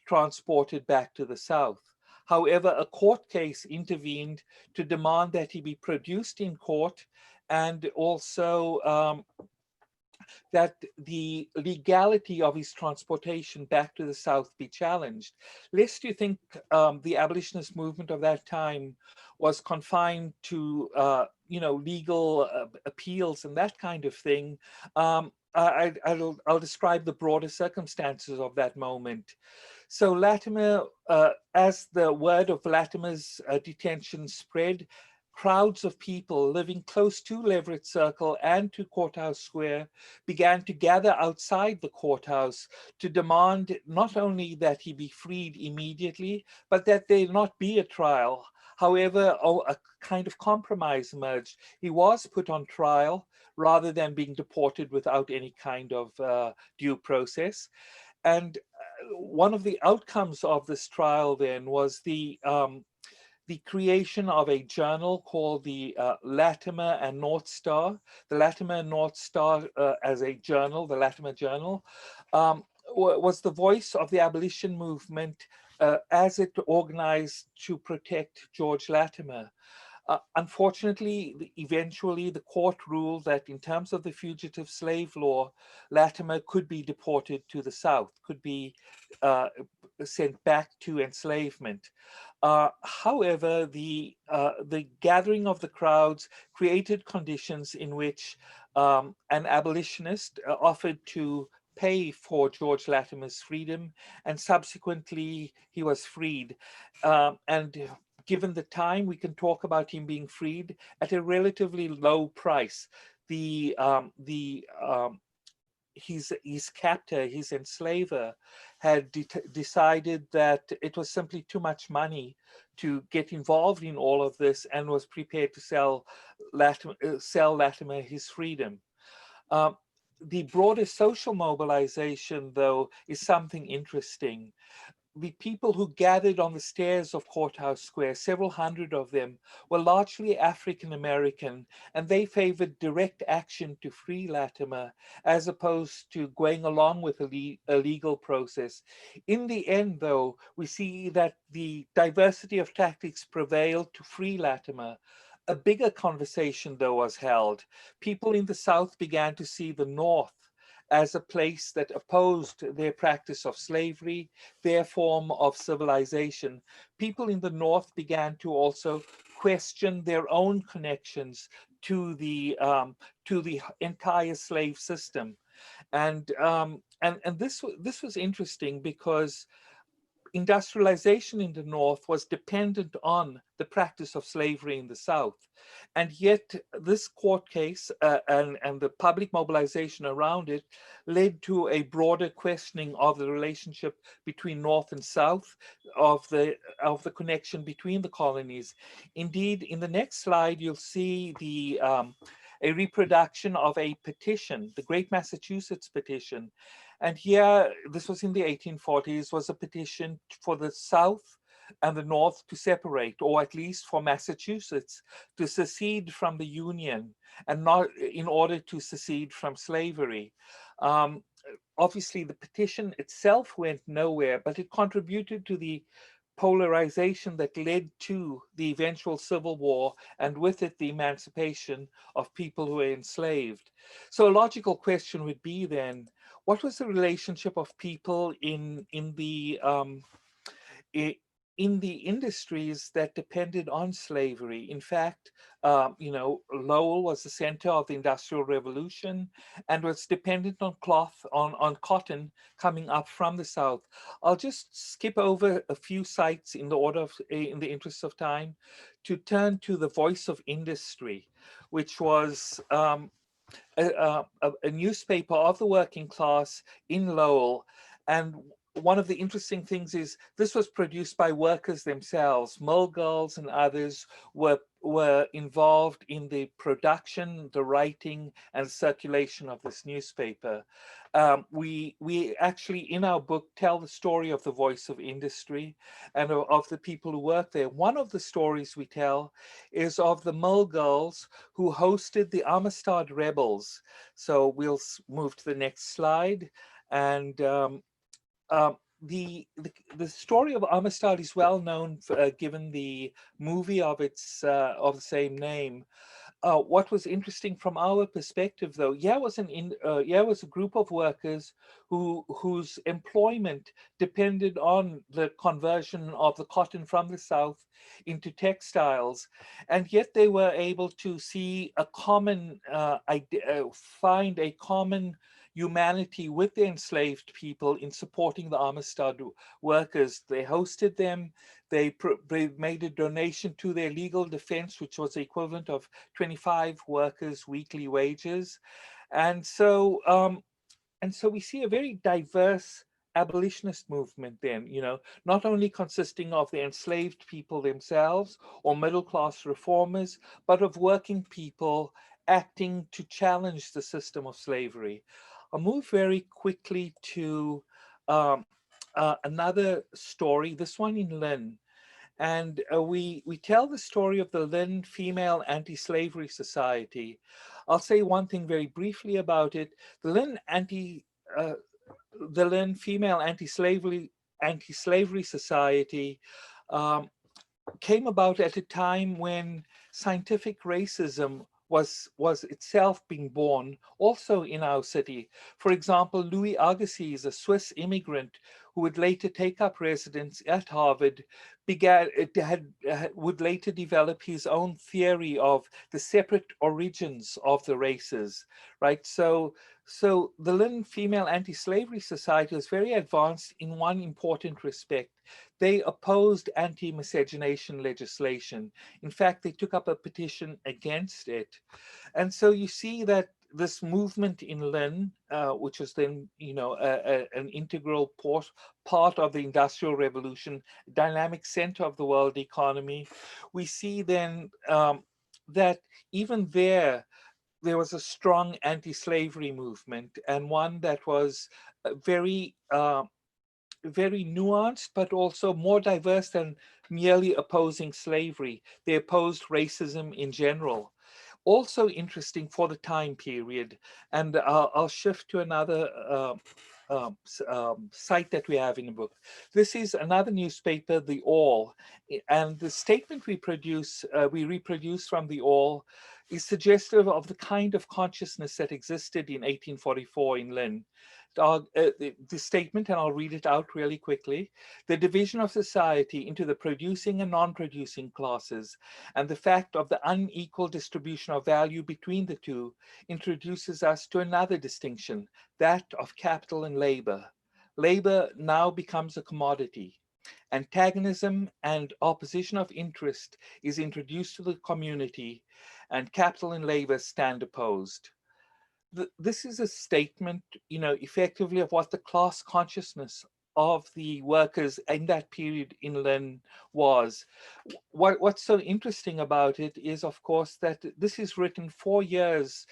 transported back to the South. However, a court case intervened to demand that he be produced in court, and also that the legality of his transportation back to the South be challenged. Lest you think the abolitionist movement of that time was confined to, legal appeals and that kind of thing, I'll describe the broader circumstances of that moment. So Latimer, as the word of Latimer's detention spread, crowds of people living close to Leverett Circle and to Courthouse Square began to gather outside the courthouse to demand not only that he be freed immediately, but that there not be a trial. However, a kind of compromise emerged. He was put on trial rather than being deported without any kind of due process. And one of the outcomes of this trial then was the creation of a journal called the Latimer and North Star. The Latimer and North Star as a journal, the Latimer Journal, was the voice of the abolition movement as it organized to protect George Latimer. Unfortunately, eventually the court ruled that in terms of the fugitive slave law, Latimer could be deported to the South, could be sent back to enslavement. However, the gathering of the crowds created conditions in which an abolitionist offered to pay for George Latimer's freedom, and subsequently he was freed. And given the time, we can talk about him being freed at a relatively low price. His captor, his enslaver, had decided that it was simply too much money to get involved in all of this, and was prepared to sell Latimer his freedom. The broader social mobilization, though, is something interesting. The people who gathered on the stairs of Courthouse Square, several hundred of them, were largely African-American, and they favored direct action to free Latimer as opposed to going along with a legal process. In the end, though, we see that the diversity of tactics prevailed to free Latimer. A bigger conversation, though, was held. People in the South began to see the North as a place that opposed their practice of slavery, their form of civilization. People in the North began to also question their own connections to the entire slave system. And this was interesting because industrialization in the North was dependent on the practice of slavery in the South. And yet this court case and the public mobilization around it led to a broader questioning of the relationship between North and South, of the connection between the colonies. Indeed, in the next slide, you'll see a reproduction of a petition, the Great Massachusetts Petition. And here, this was in the 1840s, was a petition for the South and the North to separate, or at least for Massachusetts to secede from the Union, and not in order to secede from slavery. Obviously, the petition itself went nowhere, but it contributed to the polarization that led to the eventual Civil War, and with it the emancipation of people who were enslaved. So a logical question would be then, what was the relationship of people in the industries that depended on slavery? In fact, Lowell was the center of the Industrial Revolution and was dependent on on cotton coming up from the South. I'll just skip over a few sites in the interest of time to turn to the Voice of Industry, which was a newspaper of the working class in Lowell. And one of the interesting things is this was produced by workers themselves. Mill girls and others were involved in the production, the writing, and circulation of this newspaper. We actually, in our book, tell the story of the voice of industry and of the people who work there. One of the stories we tell is of the mill girls who hosted the Amistad rebels. So we'll move to the next slide. And the story of Amistad is well known, given the movie of the same name. What was interesting from our perspective, though, was a group of workers whose employment depended on the conversion of the cotton from the south into textiles, and yet they were able to see a common find a common humanity with the enslaved people in supporting the Amistad workers. They hosted them. They made a donation to their legal defense, which was the equivalent of 25 workers' weekly wages. And so we see a very diverse abolitionist movement then, not only consisting of the enslaved people themselves or middle-class reformers, but of working people acting to challenge the system of slavery. I'll move very quickly to another story, this one in Lynn. And we tell the story of the Lynn Female Anti-Slavery Society. I'll say one thing very briefly about it. The Lynn Female Anti-Slavery Society came about at a time when scientific racism was itself being born also in our city. For example, Louis Agassiz, a Swiss immigrant who would later take up residence at Harvard, would later develop his own theory of the separate origins of the races, right? So the Lynn Female Anti-Slavery Society was very advanced in one important respect. They opposed anti-miscegenation legislation. In fact, they took up a petition against it. And so you see that this movement in Lynn, which was then, an integral part of the Industrial Revolution, dynamic center of the world economy, we see then that even there was a strong anti-slavery movement, and one that was very nuanced, but also more diverse than merely opposing slavery. They opposed racism in general. Also interesting for the time period, and I'll shift to another site that we have in the book. This is another newspaper, The All, and the statement we reproduce from The All is suggestive of the kind of consciousness that existed in 1844 in Lynn. The statement, and I'll read it out really quickly: the division of society into the producing and non-producing classes, and the fact of the unequal distribution of value between the two, introduces us to another distinction, that of capital and labor. Labor now becomes a commodity. Antagonism and opposition of interest is introduced to the community, and capital and labor stand opposed. This is a statement, effectively of what the class consciousness of the workers in that period in Lynn was. What's so interesting about it is, of course, that this is written 4 years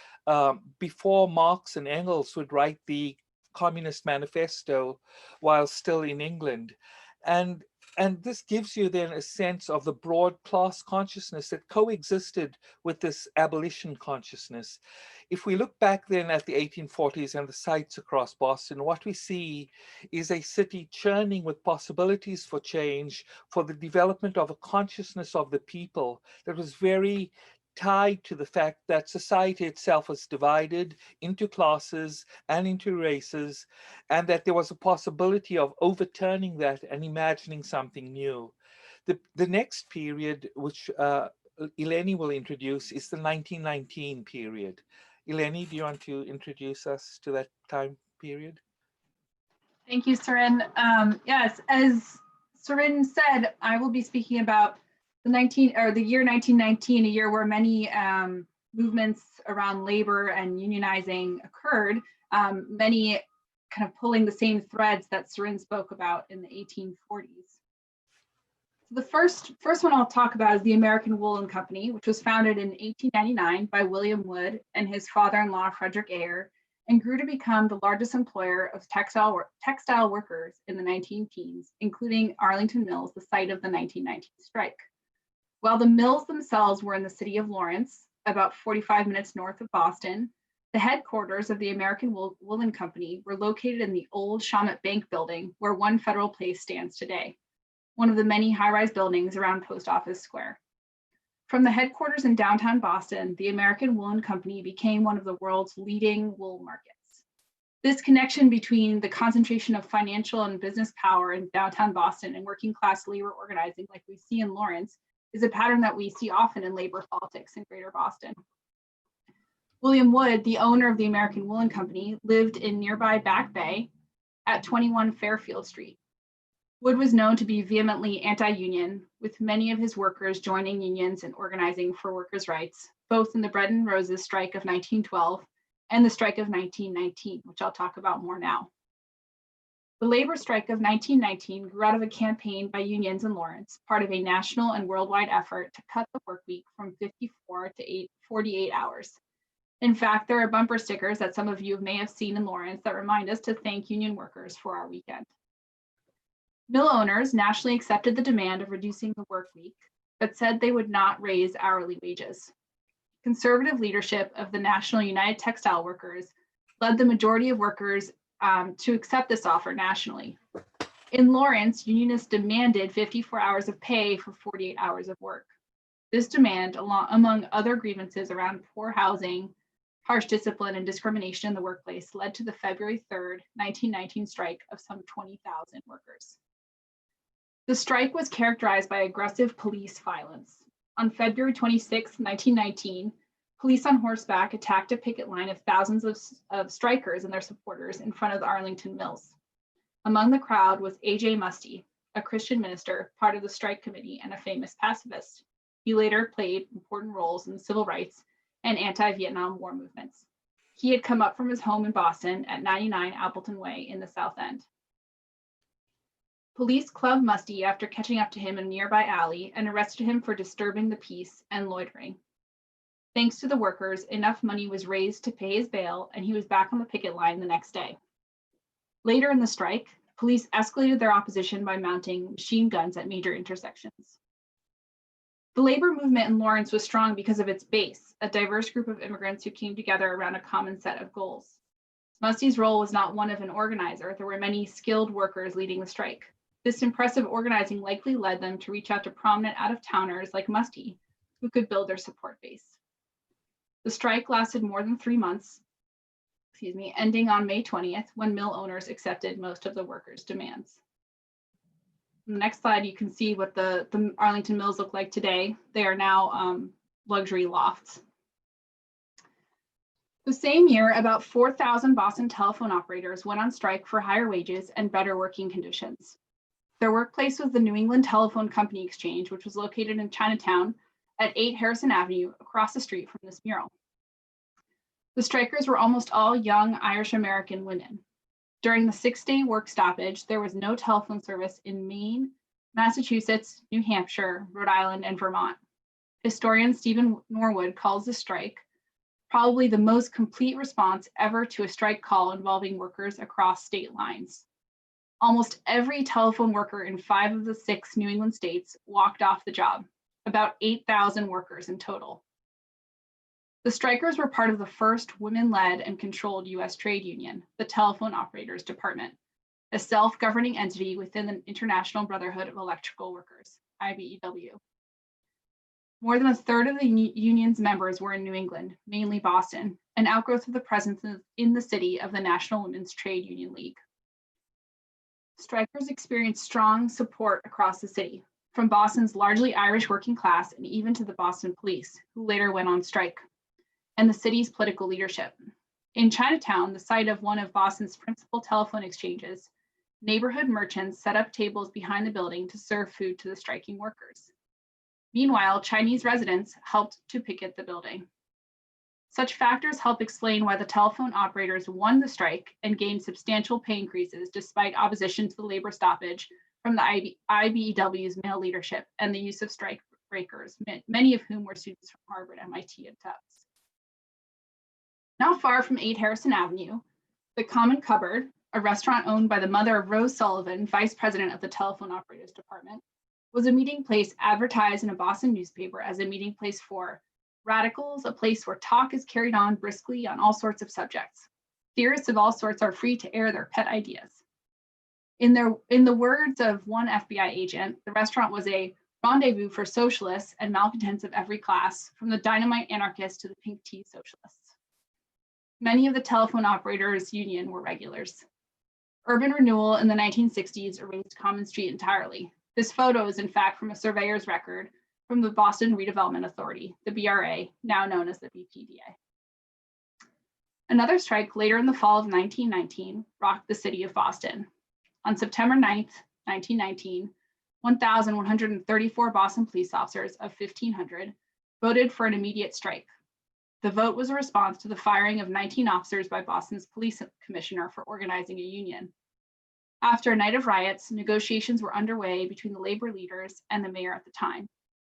before Marx and Engels would write the Communist Manifesto while still in England. And this gives you then a sense of the broad class consciousness that coexisted with this abolition consciousness. If we look back then at the 1840s and the sites across Boston, what we see is a city churning with possibilities for change, for the development of a consciousness of the people that was very tied to the fact that society itself was divided into classes and into races, and that there was a possibility of overturning that and imagining something new. The next period, which Eleni will introduce, is the 1919 period. Eleni, do you want to introduce us to that time period? Thank you, Siren. Yes, as Siren said, I will be speaking about the year 1919, a year where many movements around labor and unionizing occurred. Many kind of pulling the same threads that Siren spoke about in the 1840s. So the first one I'll talk about is the American Woolen Company, which was founded in 1899 by William Wood and his father-in-law, Frederick Ayer, and grew to become the largest employer of textile workers in the 19-teens, including Arlington Mills, the site of the 1919 strike. While the mills themselves were in the city of Lawrence, about 45 minutes north of Boston, the headquarters of the American Woolen Company were located in the old Shawmut Bank building, where One Federal Place stands today, one of the many high-rise buildings around Post Office Square. From the headquarters in downtown Boston, the American Woolen Company became one of the world's leading wool markets. This connection between the concentration of financial and business power in downtown Boston and working class labor organizing like we see in Lawrence is a pattern that we see often in labor politics in Greater Boston. William Wood, the owner of the American Woolen Company, lived in nearby Back Bay at 21 Fairfield Street. Wood was known to be vehemently anti-union, with many of his workers joining unions and organizing for workers' rights, both in the Bread and Roses strike of 1912 and the strike of 1919, which I'll talk about more now. The labor strike of 1919 grew out of a campaign by unions in Lawrence, part of a national and worldwide effort to cut the work week from 54 to 48 hours. In fact, there are bumper stickers that some of you may have seen in Lawrence that remind us to thank union workers for our weekend. Mill owners nationally accepted the demand of reducing the work week, but said they would not raise hourly wages. Conservative leadership of the National United Textile Workers led the majority of workers to accept this offer nationally. In Lawrence, unionists demanded 54 hours of pay for 48 hours of work. This demand, among other grievances around poor housing, harsh discipline, and discrimination in the workplace, led to the February 3rd, 1919 strike of some 20,000 workers. The strike was characterized by aggressive police violence. On February 26, 1919, police on horseback attacked a picket line of thousands of strikers and their supporters in front of the Arlington Mills. Among the crowd was A.J. Musty, a Christian minister, part of the strike committee, and a famous pacifist. He later played important roles in the civil rights and anti-Vietnam War movements. He had come up from his home in Boston at 99 Appleton Way in the South End. Police clubbed Musty after catching up to him in a nearby alley and arrested him for disturbing the peace and loitering. Thanks to the workers, enough money was raised to pay his bail, and he was back on the picket line the next day. Later in the strike, police escalated their opposition by mounting machine guns at major intersections. The labor movement in Lawrence was strong because of its base, a diverse group of immigrants who came together around a common set of goals. Musty's role was not one of an organizer. There were many skilled workers leading the strike. This impressive organizing likely led them to reach out to prominent out-of-towners like Musty, who could build their support base. The strike lasted more than 3 months, ending on May 20th, when mill owners accepted most of the workers' demands. On the next slide, you can see what the Arlington Mills look like today. They are now luxury lofts. The same year, about 4,000 Boston telephone operators went on strike for higher wages and better working conditions. Their workplace was the New England Telephone Company Exchange, which was located in Chinatown at 8 Harrison Avenue, across the street from this mural. The strikers were almost all young Irish American women. During the 6-day work stoppage, there was no telephone service in Maine, Massachusetts, New Hampshire, Rhode Island, and Vermont. Historian Stephen Norwood calls the strike probably the most complete response ever to a strike call involving workers across state lines. Almost every telephone worker in 5 of the 6 New England states walked off the job, about 8,000 workers in total. The strikers were part of the first women-led and controlled U.S. trade union, the Telephone Operators Department, a self-governing entity within the International Brotherhood of Electrical Workers, IBEW. More than a third of the union's members were in New England, mainly Boston, an outgrowth of the presence in the city of the National Women's Trade Union League. Strikers experienced strong support across the city, from Boston's largely Irish working class and even to the Boston police, who later went on strike, and the city's political leadership. In Chinatown, the site of one of Boston's principal telephone exchanges, neighborhood merchants set up tables behind the building to serve food to the striking workers. Meanwhile, Chinese residents helped to picket the building. Such factors help explain why the telephone operators won the strike and gained substantial pay increases despite opposition to the labor stoppage from the IBEW's male leadership and the use of strike breakers, many of whom were students from Harvard, MIT, and Tufts. Not far from 8 Harrison Avenue, the Common Cupboard, a restaurant owned by the mother of Rose Sullivan, vice president of the telephone operators department, was a meeting place advertised in a Boston newspaper as a meeting place for radicals, a place where talk is carried on briskly on all sorts of subjects. Theorists of all sorts are free to air their pet ideas. In the words of one FBI agent, the restaurant was a rendezvous for socialists and malcontents of every class, from the dynamite anarchists to the pink tea socialists. Many of the telephone operators union were regulars. Urban renewal in the 1960s erased Common Street entirely. This photo is in fact from a surveyor's record from the Boston Redevelopment Authority, the BRA, now known as the BPDA. Another strike later in the fall of 1919 rocked the city of Boston. On September 9th, 1919, 1,134 Boston police officers of 1,500 voted for an immediate strike. The vote was a response to the firing of 19 officers by Boston's police commissioner for organizing a union. After a night of riots, negotiations were underway between the labor leaders and the mayor at the time.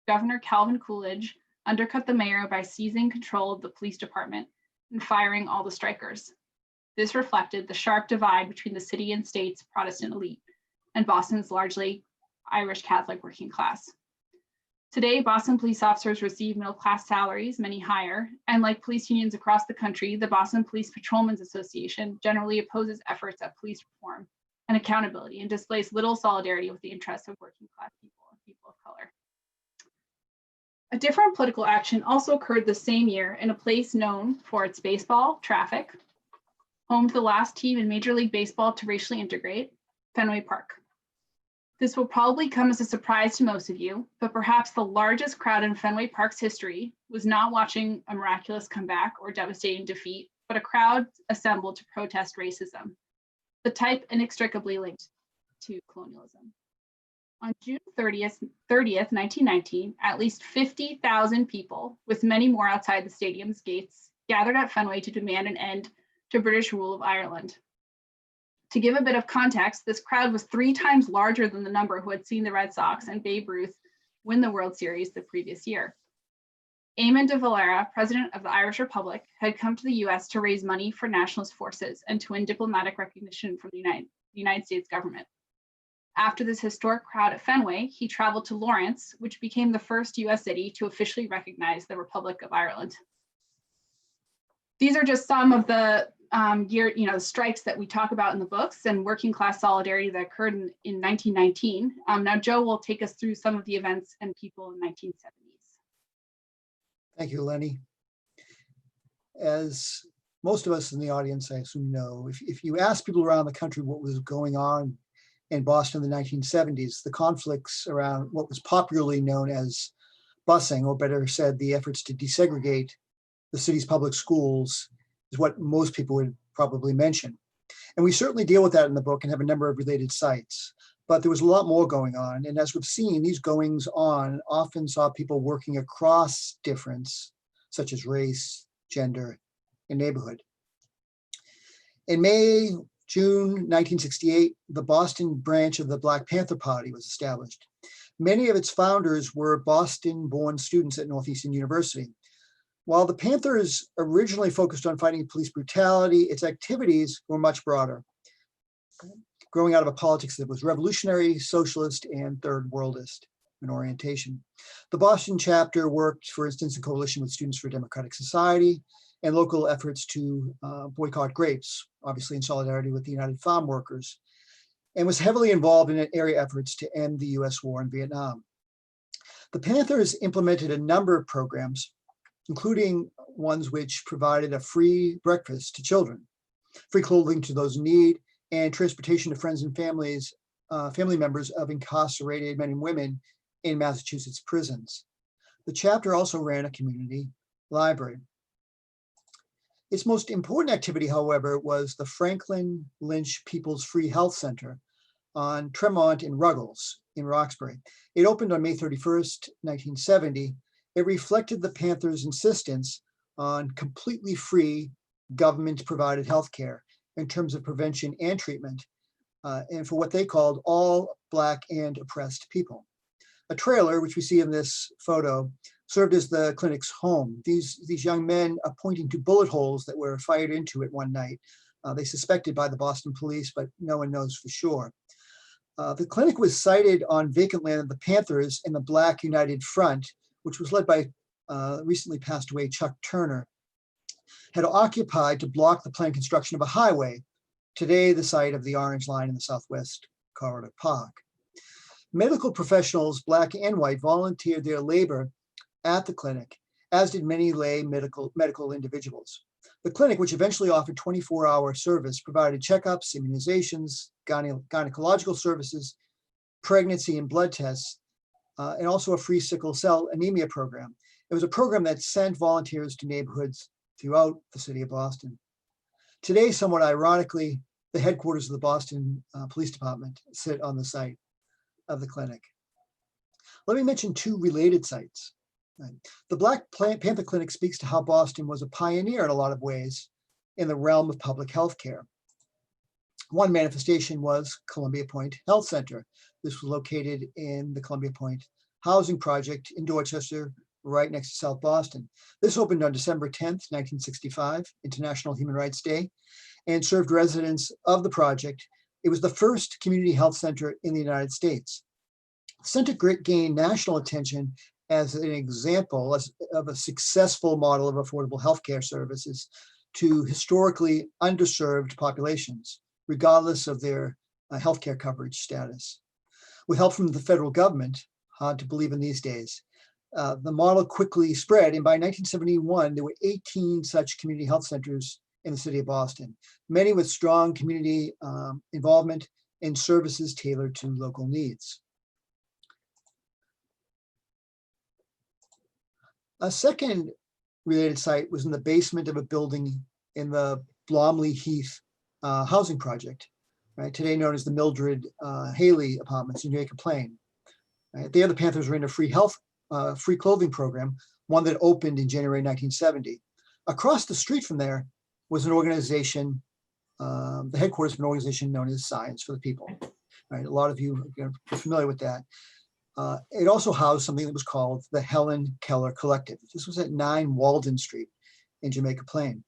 Governor Calvin Coolidge undercut the mayor by seizing control of the police department and firing all the strikers. This reflected the sharp divide between the city and state's Protestant elite and Boston's largely Irish Catholic working class. Today, Boston police officers receive middle-class salaries, many higher, and like police unions across the country, the Boston Police Patrolmen's Association generally opposes efforts at police reform and accountability and displays little solidarity with the interests of working class people and people of color. A different political action also occurred the same year in a place known for its baseball, Traffic, home to the last team in Major League Baseball to racially integrate, Fenway Park. This will probably come as a surprise to most of you, but perhaps the largest crowd in Fenway Park's history was not watching a miraculous comeback or devastating defeat, but a crowd assembled to protest racism, the type inextricably linked to colonialism. On June 30th, 1919, at least 50,000 people, with many more outside the stadium's gates, gathered at Fenway to demand an end to British rule of Ireland. To give a bit of context, this crowd was 3 times larger than the number who had seen the Red Sox and Babe Ruth win the World Series the previous year. Eamon de Valera, president of the Irish Republic, had come to the US to raise money for nationalist forces and to win diplomatic recognition from the United States government. After this historic crowd at Fenway, he traveled to Lawrence, which became the first US city to officially recognize the Republic of Ireland. These are just some of the strikes that we talk about in the books and working class solidarity that occurred in 1919. Now Joe will take us through some of the events and people in the 1970s. Thank you, Lenny. As most of us in the audience, I assume, know, if you ask people around the country what was going on in Boston in the 1970s, the conflicts around what was popularly known as busing, or better said, the efforts to desegregate the city's public schools, is what most people would probably mention. And we certainly deal with that in the book and have a number of related sites. But there was a lot more going on. And as we've seen, these goings on often saw people working across difference, such as race, gender, and neighborhood. In May, June 1968, the Boston branch of the Black Panther Party was established. Many of its founders were Boston-born students at Northeastern University. While the Panthers originally focused on fighting police brutality, its activities were much broader, growing out of a politics that was revolutionary, socialist, and third worldist in orientation. The Boston chapter worked, for instance, in coalition with Students for Democratic Society and local efforts to boycott grapes, obviously in solidarity with the United Farm Workers, and was heavily involved in area efforts to end the US war in Vietnam. The Panthers implemented a number of programs, including ones which provided a free breakfast to children, free clothing to those in need, and transportation to friends and families, family members of incarcerated men and women in Massachusetts prisons. The chapter also ran a community library. Its most important activity, however, was the Franklin Lynch People's Free Health Center on Tremont and Ruggles in Roxbury. It opened on May 31st, 1970. It reflected the Panthers' insistence on completely free government-provided healthcare in terms of prevention and treatment, and for what they called all Black and oppressed people. A trailer, which we see in this photo, served as the clinic's home. These young men are pointing to bullet holes that were fired into it one night. They suspected by the Boston police, but no one knows for sure. The clinic was sited on vacant land of the Panthers in the Black United Front, which was led by recently passed away Chuck Turner, had occupied to block the planned construction of a highway, today the site of the Orange Line in the Southwest Corridor Park. Medical professionals, Black and white, volunteered their labor at the clinic, as did many lay medical individuals. The clinic, which eventually offered 24-hour service, provided checkups, immunizations, gynecological services, pregnancy and blood tests, and also a free sickle cell anemia program. It was a program that sent volunteers to neighborhoods throughout the city of Boston. Today, somewhat ironically, the headquarters of the Boston Police Department sit on the site of the clinic. Let me mention two related sites. The Black Panther Clinic speaks to how Boston was a pioneer in a lot of ways in the realm of public health care. One manifestation was Columbia Point Health Center. This was located in the Columbia Point housing project in Dorchester, right next to South Boston. This opened on December 10th, 1965, International Human Rights Day, and served residents of the project. It was the first community health center in the United States. The center gained national attention as an example of a successful model of affordable healthcare services to historically underserved populations, regardless of their healthcare coverage status. With help from the federal government, hard to believe in these days, the model quickly spread, and by 1971, there were 18 such community health centers in the city of Boston, many with strong community involvement and services tailored to local needs. A second related site was in the basement of a building in the Blomley Heath housing project, right, today known as the Mildred Haley Apartments in Jamaica Plain. Right, there, the Panthers were in a free clothing program, one that opened in January 1970. Across the street from there was an organization, the headquarters of an organization known as Science for the People. Right, a lot of you are familiar with that. It also housed something that was called the Helen Keller Collective. This was at 9 Walden Street in Jamaica Plain.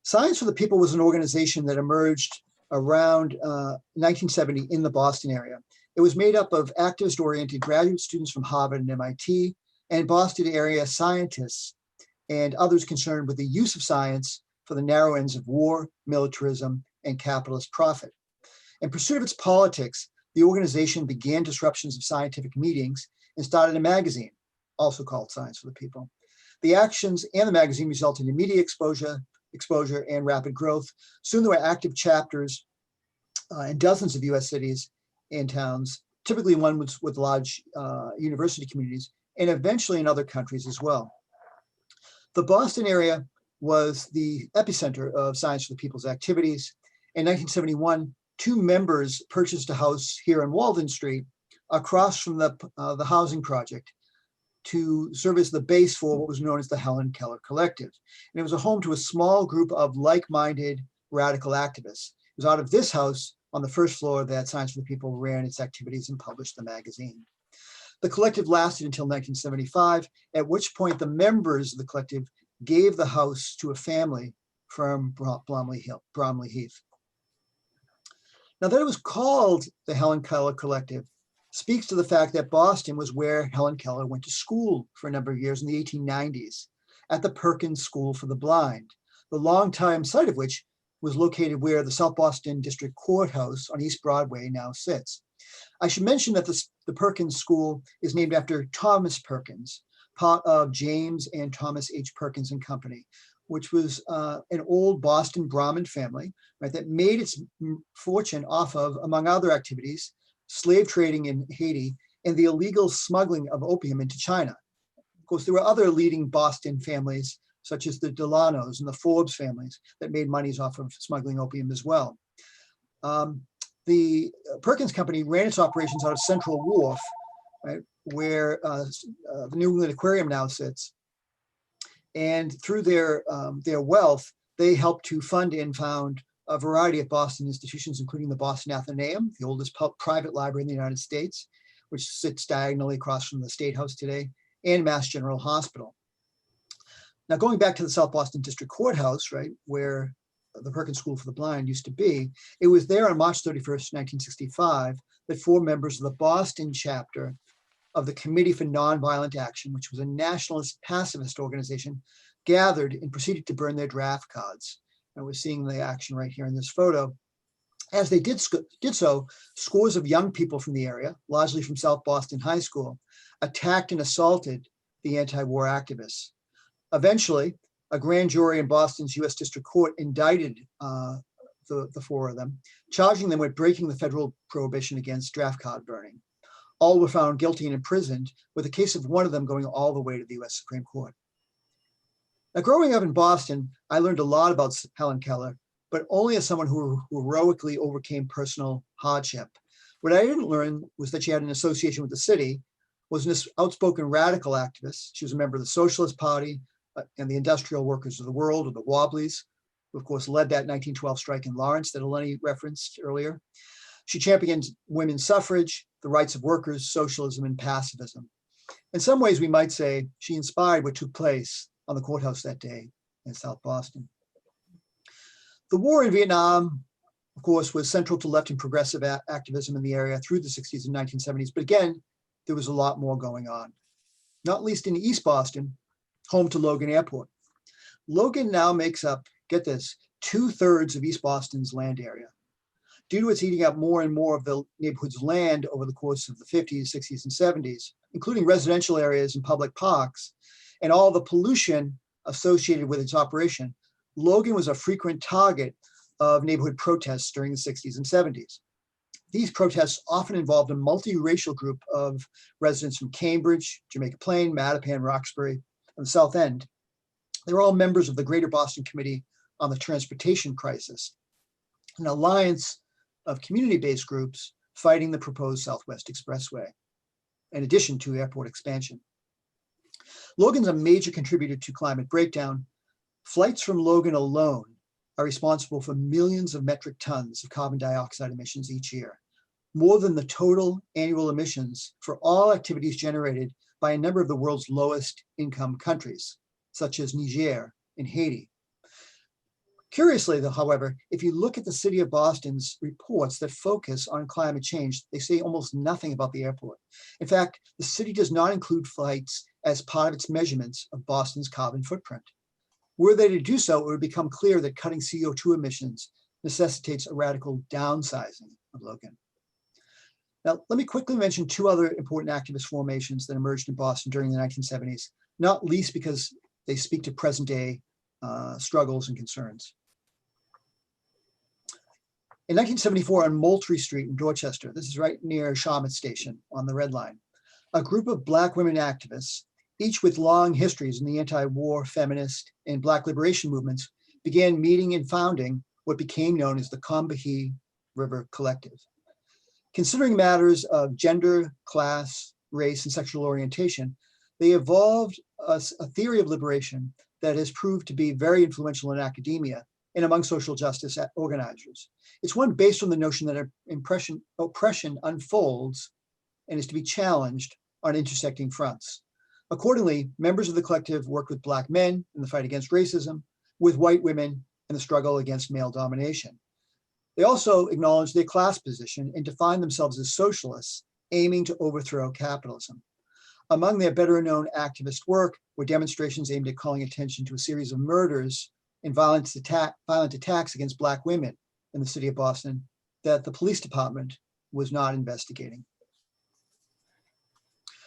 Science for the People was an organization that emerged around 1970 in the Boston area. It was made up of activist-oriented graduate students from Harvard and MIT and Boston area scientists and others concerned with the use of science for the narrow ends of war, militarism, and capitalist profit. In pursuit of its politics, the organization began disruptions of scientific meetings and started a magazine, also called Science for the People. The actions and the magazine resulted in media exposure and rapid growth. Soon there were active chapters in dozens of US cities and towns, typically one with large university communities, and eventually in other countries as well. The Boston area was the epicenter of Science for the People's activities. In 1971, 2 members purchased a house here on Walden Street across from the housing project to serve as the base for what was known as the Helen Keller Collective. And it was a home to a small group of like-minded radical activists. It was out of this house on the first floor that Science for the People ran its activities and published the magazine. The collective lasted until 1975, at which point the members of the collective gave the house to a family from Bromley Heath. Now, that it was called the Helen Keller Collective speaks to the fact that Boston was where Helen Keller went to school for a number of years in the 1890s at the Perkins School for the Blind, the longtime site of which was located where the South Boston District Courthouse on East Broadway now sits. I should mention that the Perkins School is named after Thomas Perkins, part of James and Thomas H. Perkins and Company, which was an old Boston Brahmin family, right, that made its fortune off of, among other activities, slave trading in Haiti and the illegal smuggling of opium into China. Of course, there were other leading Boston families, such as the Delanos and the Forbes families, that made monies off of smuggling opium as well. The Perkins Company ran its operations out of Central Wharf, right, where the New England Aquarium now sits. And through their wealth, they helped to fund and found a variety of Boston institutions, including the Boston Athenaeum, the oldest private library in the United States, which sits diagonally across from the State House today, and Mass General Hospital. Now, going back to the South Boston District Courthouse, right, where the Perkins School for the Blind used to be, it was there on March 31st, 1965, that 4 members of the Boston chapter of the Committee for Nonviolent Action, which was a nationalist pacifist organization, gathered and proceeded to burn their draft cards. And we're seeing the action right here in this photo. As they did so, scores of young people from the area, largely from South Boston High School, attacked and assaulted the anti-war activists. Eventually, a grand jury in Boston's U.S. District Court indicted the 4 of them, charging them with breaking the federal prohibition against draft card burning. All were found guilty and imprisoned, with the case of one of them going all the way to the U.S. Supreme Court. Now, growing up in Boston, I learned a lot about Helen Keller, but only as someone who heroically overcame personal hardship. What I didn't learn was that she had an association with the city, was an outspoken radical activist. She was a member of the Socialist Party and the Industrial Workers of the World, or the Wobblies, who of course led that 1912 strike in Lawrence that Eleni referenced earlier. She championed women's suffrage, the rights of workers, socialism, and pacifism. In some ways, we might say she inspired what took place on the courthouse that day in South Boston. The war in Vietnam, of course, was central to left and progressive activism in the area through the 60s and 1970s. But again, there was a lot more going on, not least in East Boston, home to Logan Airport. Logan now makes up, get this, 2/3 of East Boston's land area. Due to its eating up more and more of the neighborhood's land over the course of the 50s, 60s, and 70s, including residential areas and public parks, and all the pollution associated with its operation, Logan was a frequent target of neighborhood protests during the 60s and 70s. These protests often involved a multiracial group of residents from Cambridge, Jamaica Plain, Mattapan, Roxbury, and the South End. They were all members of the Greater Boston Committee on the Transportation Crisis, an alliance of community-based groups fighting the proposed Southwest Expressway, in addition to airport expansion. Logan's a major contributor to climate breakdown. Flights from Logan alone are responsible for millions of metric tons of carbon dioxide emissions each year, more than the total annual emissions for all activities generated by a number of the world's lowest income countries, such as Niger and Haiti. Curiously, though, however, if you look at the city of Boston's reports that focus on climate change, they say almost nothing about the airport. In fact, the city does not include flights as part of its measurements of Boston's carbon footprint. Were they to do so, it would become clear that cutting CO2 emissions necessitates a radical downsizing of Logan. Now, let me quickly mention 2 other important activist formations that emerged in Boston during the 1970s, not least because they speak to present day struggles and concerns. In 1974 on Moultrie Street in Dorchester, this is right near Shawmut Station on the Red Line, a group of Black women activists, each with long histories in the anti-war, feminist, and Black liberation movements, began meeting and founding what became known as the Combahee River Collective. Considering matters of gender, class, race, and sexual orientation, they evolved a theory of liberation that has proved to be very influential in academia and among social justice organizers. It's one based on the notion that oppression unfolds and is to be challenged on intersecting fronts. Accordingly, members of the collective worked with Black men in the fight against racism, with white women in the struggle against male domination. They also acknowledged their class position and defined themselves as socialists aiming to overthrow capitalism. Among their better known activist work were demonstrations aimed at calling attention to a series of murders and violent attacks against Black women in the city of Boston that the police department was not investigating.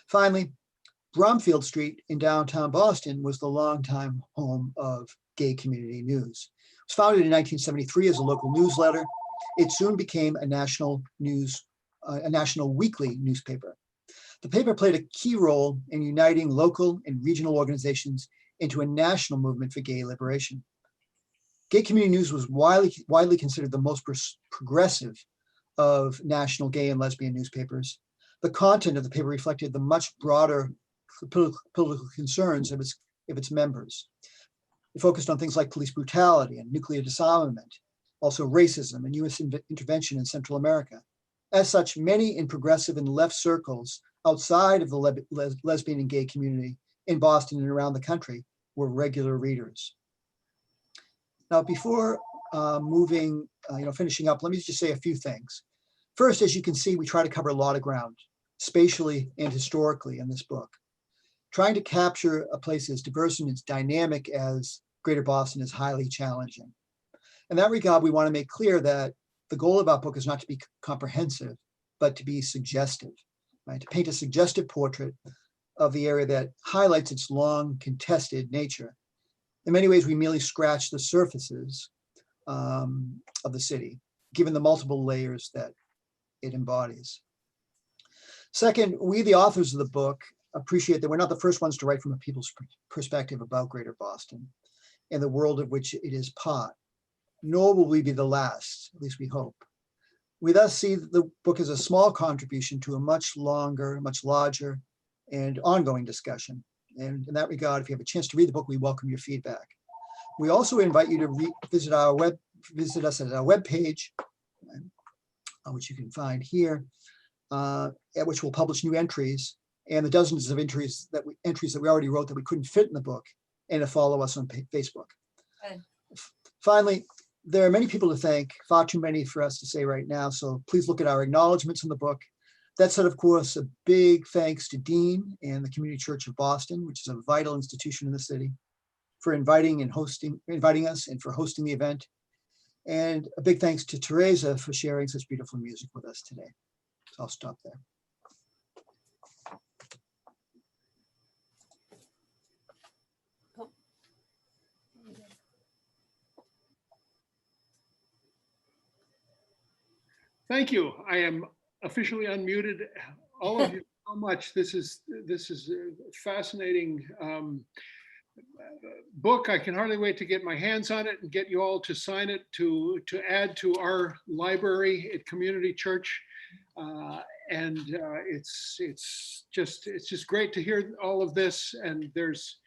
Finally, Bromfield Street in downtown Boston was the longtime home of Gay Community News. It was founded in 1973 as a local newsletter. It soon became a national weekly newspaper. The paper played a key role in uniting local and regional organizations into a national movement for gay liberation. Gay Community News was widely considered the most progressive of national gay and lesbian newspapers. The content of the paper reflected the much broader political concerns of its of its members. It focused on things like police brutality and nuclear disarmament, also racism and US intervention in Central America. As such, many in progressive and left circles outside of the lesbian and gay community in Boston and around the country were regular readers. Now, before finishing up, let me just say a few things. First, as you can see, we try to cover a lot of ground, spatially and historically in this book. Trying to capture a place as diverse and as dynamic as Greater Boston is highly challenging. In that regard, we want to make clear that the goal of our book is not to be comprehensive, but to be suggestive, right? To paint a suggestive portrait of the area that highlights its long contested nature. In many ways, we merely scratch the surfaces of the city, given the multiple layers that it embodies. Second, we, the authors of the book, appreciate that we're not the first ones to write from a people's perspective about Greater Boston and the world of which it is part, nor will we be the last, at least we hope. We thus see the book as a small contribution to a much longer, much larger, and ongoing discussion. And in that regard, if you have a chance to read the book, we welcome your feedback. We also invite you to visit us at our webpage, which you can find here, at which we'll publish new entries and the dozens of entries that we already wrote that we couldn't fit in the book, and to follow us on Facebook. Good. Finally, there are many people to thank, far too many for us to say right now, so please look at our acknowledgements in the book. That said, of course, a big thanks to Dean and the Community Church of Boston, which is a vital institution in the city, for inviting us and for hosting the event. And a big thanks to Teresa for sharing such beautiful music with us today. So I'll stop there. Thank you. I am officially unmuted. All of you so much. This is a fascinating book. I can hardly wait to get my hands on it and get you all to sign it to add to our library at Community Church. It's just great to hear all of this. And there's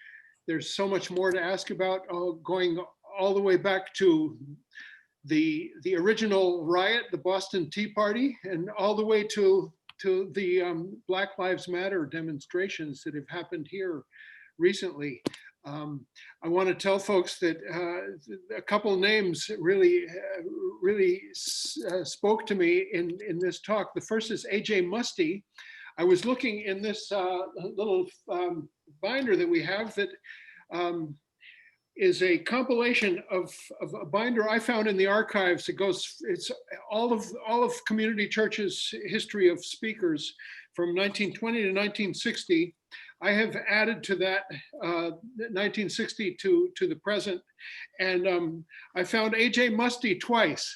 so much more to ask about, going all the way back to the original riot, the Boston Tea Party, and all the way to the Black Lives Matter demonstrations that have happened here recently. I want to tell folks that a couple names really spoke to me in this talk. The first is A.J. Musty. I was looking in this little binder that we have that is a compilation of a binder I found in the archives. It's all of Community Church's history of speakers from 1920 to 1960. I have added to that 1960 to the present, and I found A.J. Musty twice.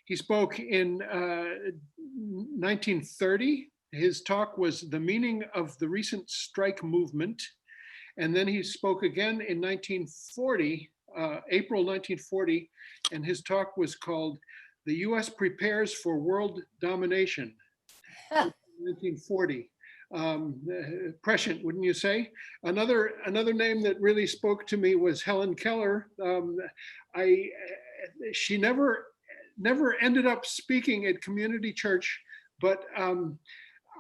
He spoke in 1930. His talk was "The Meaning of the Recent Strike Movement." And then he spoke again in 1940, April 1940, and his talk was called "The U.S. Prepares for World Domination." 1940. Prescient, wouldn't you say? Another name that really spoke to me was Helen Keller. She never ended up speaking at Community Church, but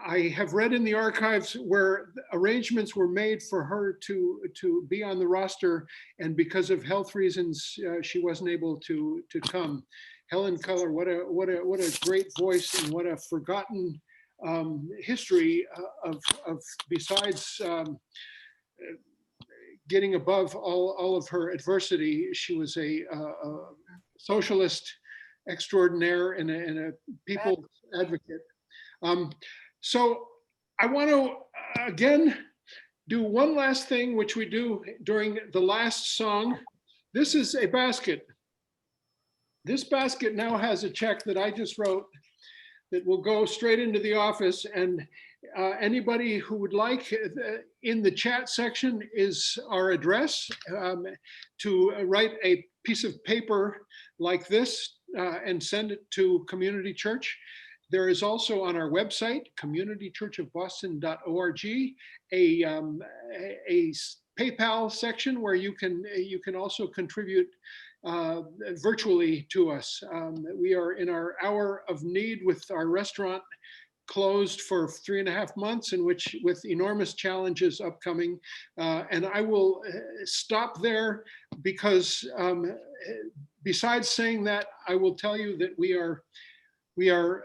I have read in the archives where arrangements were made for her to be on the roster, and because of health reasons, she wasn't able to come. Helen Keller, what a great voice, and what a forgotten history of besides getting above all of her adversity. She was a socialist extraordinaire and a people advocate. So I want to again do one last thing, which we do during the last song. This is a basket. This basket now has a check that I just wrote that will go straight into the office, and anybody who would like, in the chat section is our address to write a piece of paper like this and send it to Community Church. There is also on our website, communitychurchofboston.org, a PayPal section where you can also contribute virtually to us. We are in our hour of need with our restaurant closed for 3.5 months, in which with enormous challenges upcoming. And I will stop there because besides saying that, I will tell you that we are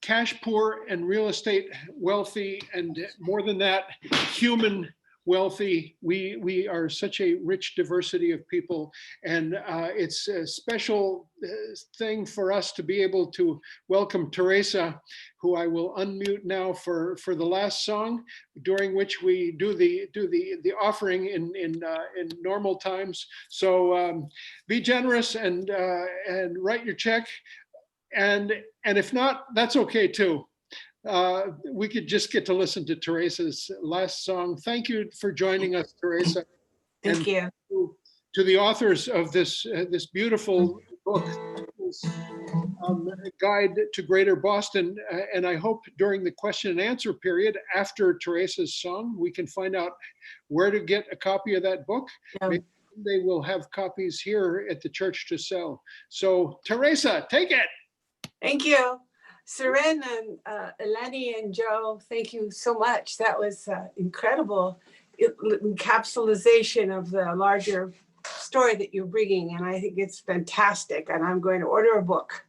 cash poor and real estate wealthy, and more than that, human wealthy. We are such a rich diversity of people, and it's a special thing for us to be able to welcome Teresa, who I will unmute now for the last song, during which we do the offering in normal times. So be generous and write your check. And if not, that's okay too. We could just get to listen to Teresa's last song. Thank you for joining us, Teresa. Thank you. To the authors of this beautiful book, this, Guide to Greater Boston. And I hope during the question and answer period after Teresa's song, we can find out where to get a copy of that book. Yeah. Maybe they will have copies here at the church to sell. So Teresa, take it. Thank you. Siren and Eleni and Joe, thank you so much. That was incredible encapsulation of the larger story that you're bringing, and I think it's fantastic, and I'm going to order a book.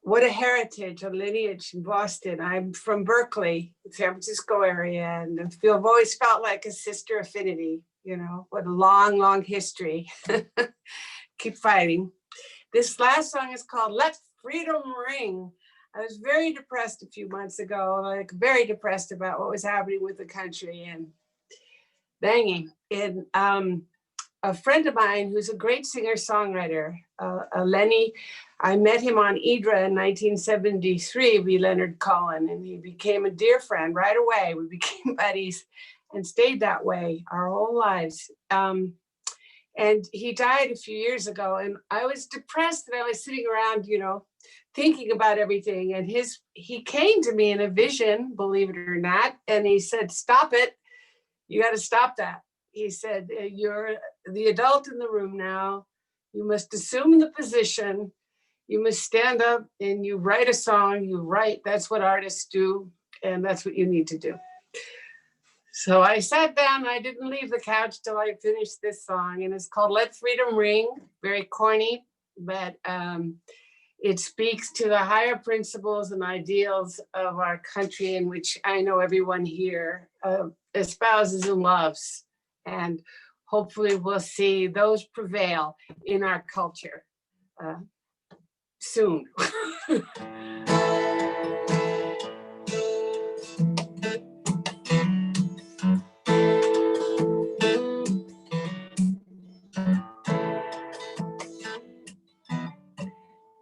What a heritage, a lineage in Boston. I'm from Berkeley, San Francisco area, and I've always felt like a sister affinity, you know, what a long, long history. Keep fighting. This last song is called Let Freedom Ring. I was very depressed a few months ago, like very depressed about what was happening with the country and banging. And a friend of mine who's a great singer-songwriter, Lenny, I met him on IDRA in 1973 with Leonard Cohen, and he became a dear friend right away. We became buddies and stayed that way our whole lives. And he died a few years ago, and I was depressed, and I was sitting around, you know, thinking about everything. And he came to me in a vision, believe it or not, and he said, "Stop it. You got to stop that." He said, "You're the adult in the room now. You must assume the position. You must stand up and you write a song. You write. That's what artists do, and that's what you need to do." So I sat down, I didn't leave the couch till I finished this song, and it's called Let Freedom Ring. Very corny, but it speaks to the higher principles and ideals of our country, in which I know everyone here espouses and loves. And hopefully we'll see those prevail in our culture soon.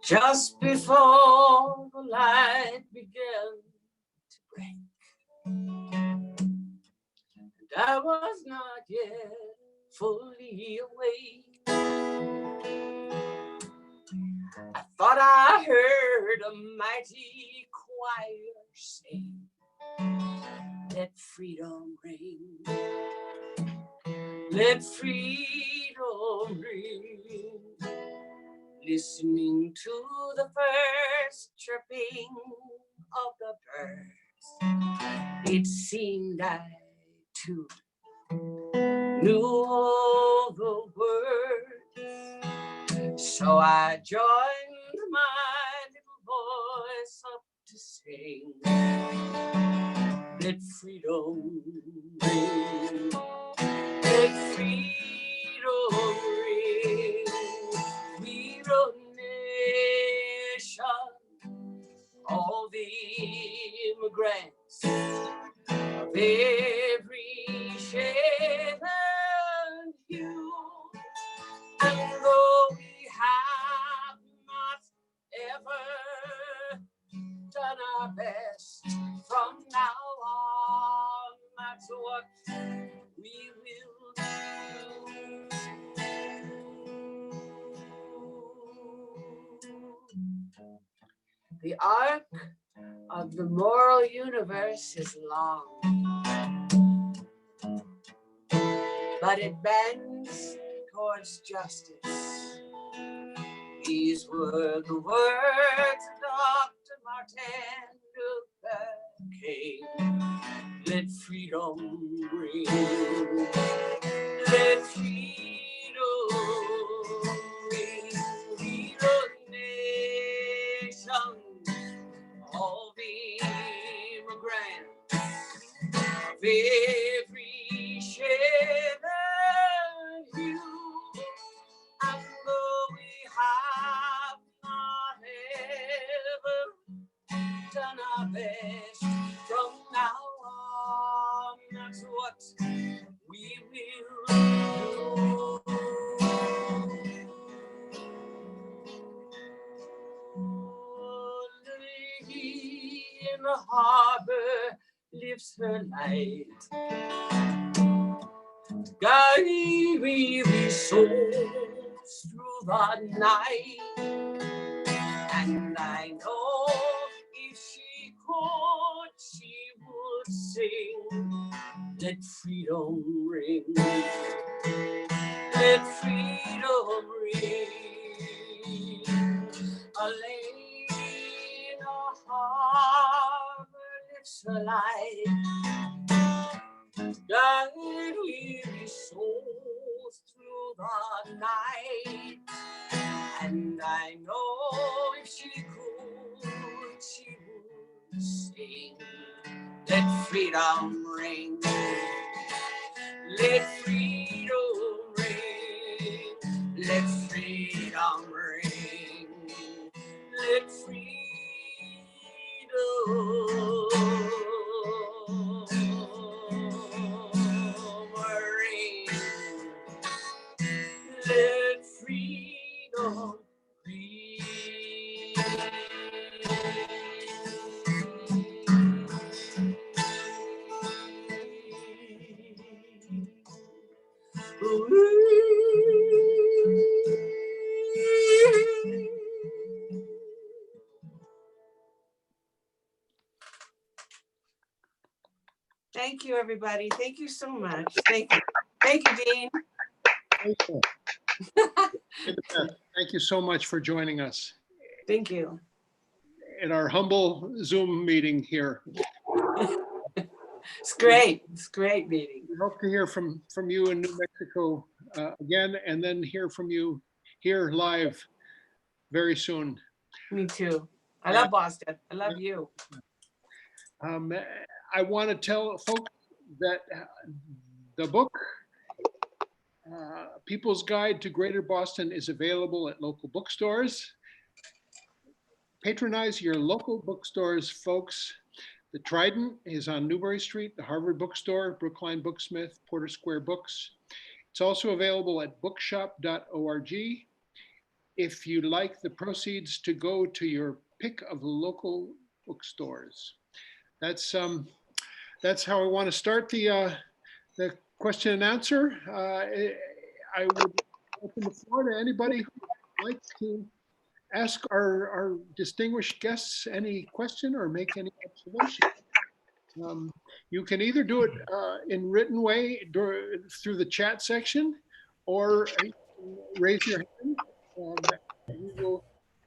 Just before the light began to break, and I was not yet fully awake, I thought I heard a mighty choir sing, "Let freedom ring, let freedom ring." Listening to the first chirping of the birds, it seemed I too knew all the words. So I joined my little voice up to sing, "Let freedom ring, let freedom ring." We're a nation, all the immigrants of every shade and hue. And though we have not ever done our best, from now on, that's what we will do. The arc of the moral universe is long, but it bends towards justice. These were the words of Dr. Martin Luther King. Let freedom ring. Let freedom ring. We the nation of immigrants, of every shade and hue. And though we have not ever done our best, from now on, that's what we will do. Lady in the harbor lifts her light, guide weary souls through the night. And I know if she could, she would sing, let freedom ring. Let freedom ring. A lady in a harbor lifts her light, guide weary souls through the night. And I know if she could, she would sing, let freedom ring. Let freedom ring. Let freedom ring. Let freedom ring. Let freedom ring. Thank you, everybody. Thank you so much. Thank you. Thank you, Dean. Thank you. Thank you so much for joining us Thank you. in our humble Zoom meeting here. It's great. It's a great meeting. We hope to hear from you in New Mexico again, and then hear from you here live very soon. Me too. I love Boston. I love you. I want to tell folks that the book, People's Guide to Greater Boston, is available at local bookstores. Patronize your local bookstores, folks. The Trident is on Newbury Street, the Harvard Bookstore, Brookline Booksmith, Porter Square Books. It's also available at bookshop.org. If you'd like the proceeds to go to your pick of local bookstores. That's how I want to start the question and answer. I would open the floor to anybody who would like to ask our distinguished guests any question or make any observation. You can either do it in written way through the chat section, or raise your hand. We will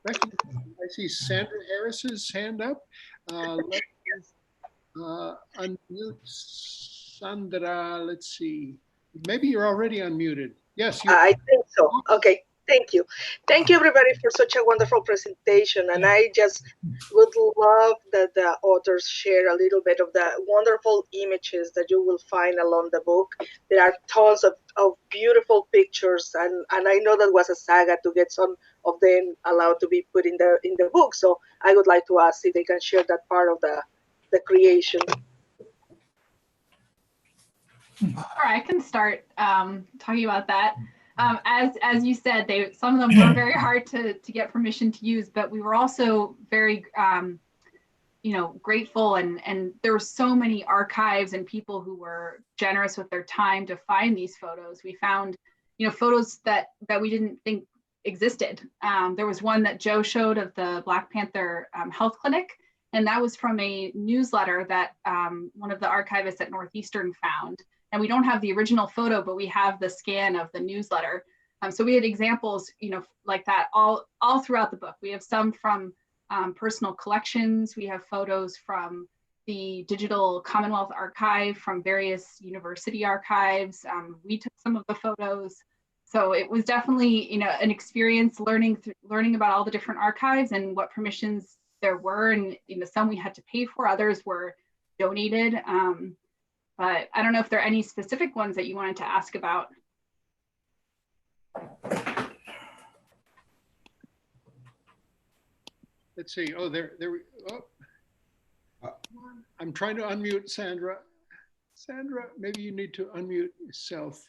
recognize. I see Sandra Harris's hand up. Let's unmute Sandra. Let's see. Maybe you're already unmuted. Yes. I think so. Okay. Thank you. Thank you, everybody, for such a wonderful presentation. And I just would love that the authors share a little bit of the wonderful images that you will find along the book. There are tons of beautiful pictures, and I know that was a saga to get some of them allowed to be put in the book. So I would like to ask if they can share that part of the creation. All right, I can start talking about that. As you said, some of them were very hard to get permission to use, but we were also very, grateful, and there were so many archives and people who were generous with their time to find these photos. We found, photos that we didn't think existed. There was one that Joe showed of the Black Panther health clinic, and that was from a newsletter that one of the archivists at Northeastern found. And we don't have the original photo, but we have the scan of the newsletter. So we had examples, like that all throughout the book. We have some from personal collections. We have photos from the Digital Commonwealth Archive, from various university archives. We took some of the photos. So it was definitely, an experience learning about all the different archives and what permissions there were. And, some we had to pay for, others were donated. But I don't know if there are any specific ones that you wanted to ask about. Let's see. Oh, I'm trying to unmute Sandra. Sandra, maybe you need to unmute yourself.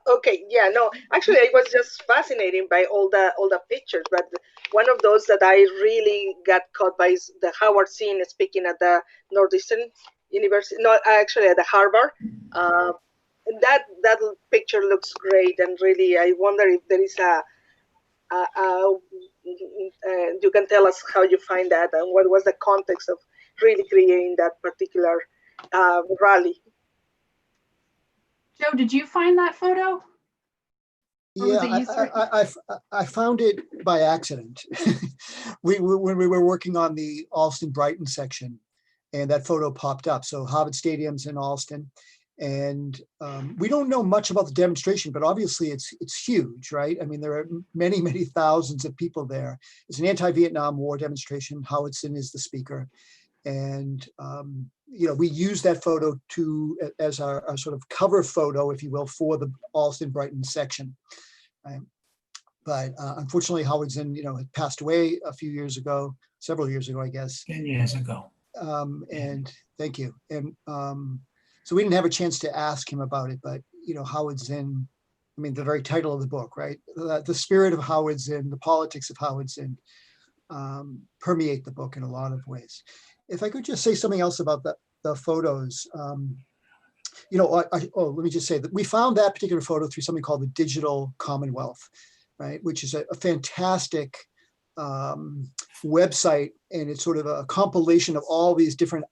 Okay, yeah, no, actually, I was just fascinated by all the pictures, but one of those that I really got caught by is the Howard scene speaking at the Northeastern University, no, actually at the Harvard. That picture looks great, and really, I wonder if there is you can tell us how you find that and what was the context of really creating that particular rally. Joe, did you find that photo? Yeah, I found it by accident. When we were working on the Alston-Brighton section, and that photo popped up. So Harvard Stadium's in Alston, and we don't know much about the demonstration, but obviously it's huge, right? I mean, there are many, many thousands of people there. It's an anti-Vietnam War demonstration. Howardson is the speaker. And, we use that photo as our sort of cover photo, if you will, for the Alston-Brighton section. Right? But unfortunately, Howardson, had passed away a few years ago, several years ago, I guess. 10 years ago. And thank you. And so we didn't have a chance to ask him about it, but, Howardson, I mean, the very title of the book, right? The spirit of Howardson, the politics of Howardson permeate the book in a lot of ways. If I could just say something else about the photos, let me just say that we found that particular photo through something called the Digital Commonwealth, right? Which is a fantastic website, and it's sort of a compilation of all these different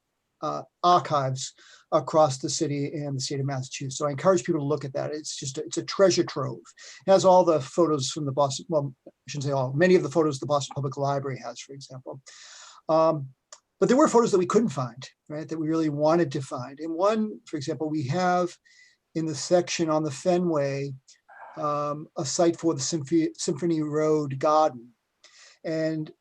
archives across the city and the state of Massachusetts. So I encourage people to look at that. It's a treasure trove. It has all the photos from the Boston, well, I shouldn't say all, many of the photos the Boston Public Library has, for example. But there were photos that we couldn't find, right, that we really wanted to find. And one, for example, we have in the section on the Fenway, a site for the Symphony Road Garden. And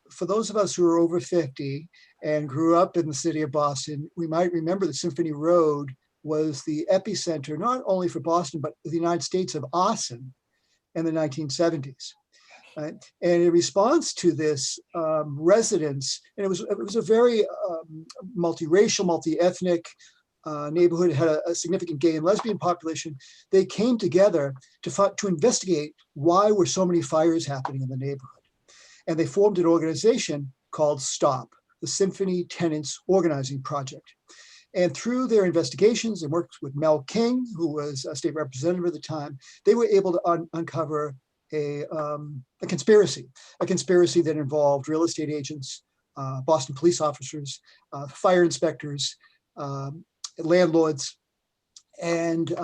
for those of us who are over 50 and grew up in the city of Boston, we might remember that Symphony Road was the epicenter, not only for Boston, but the United States of arson in the 1970s. Right? And in response to this, residents, and it was a very multiracial, multi-ethnic neighborhood, had a significant gay and lesbian population. They came together to investigate why were so many fires happening in the neighborhood. And they formed an organization called STOP, the Symphony Tenants Organizing Project. And through their investigations and worked with Mel King, who was a state representative at the time, they were able to uncover a conspiracy that involved real estate agents, Boston police officers, fire inspectors, landlords, and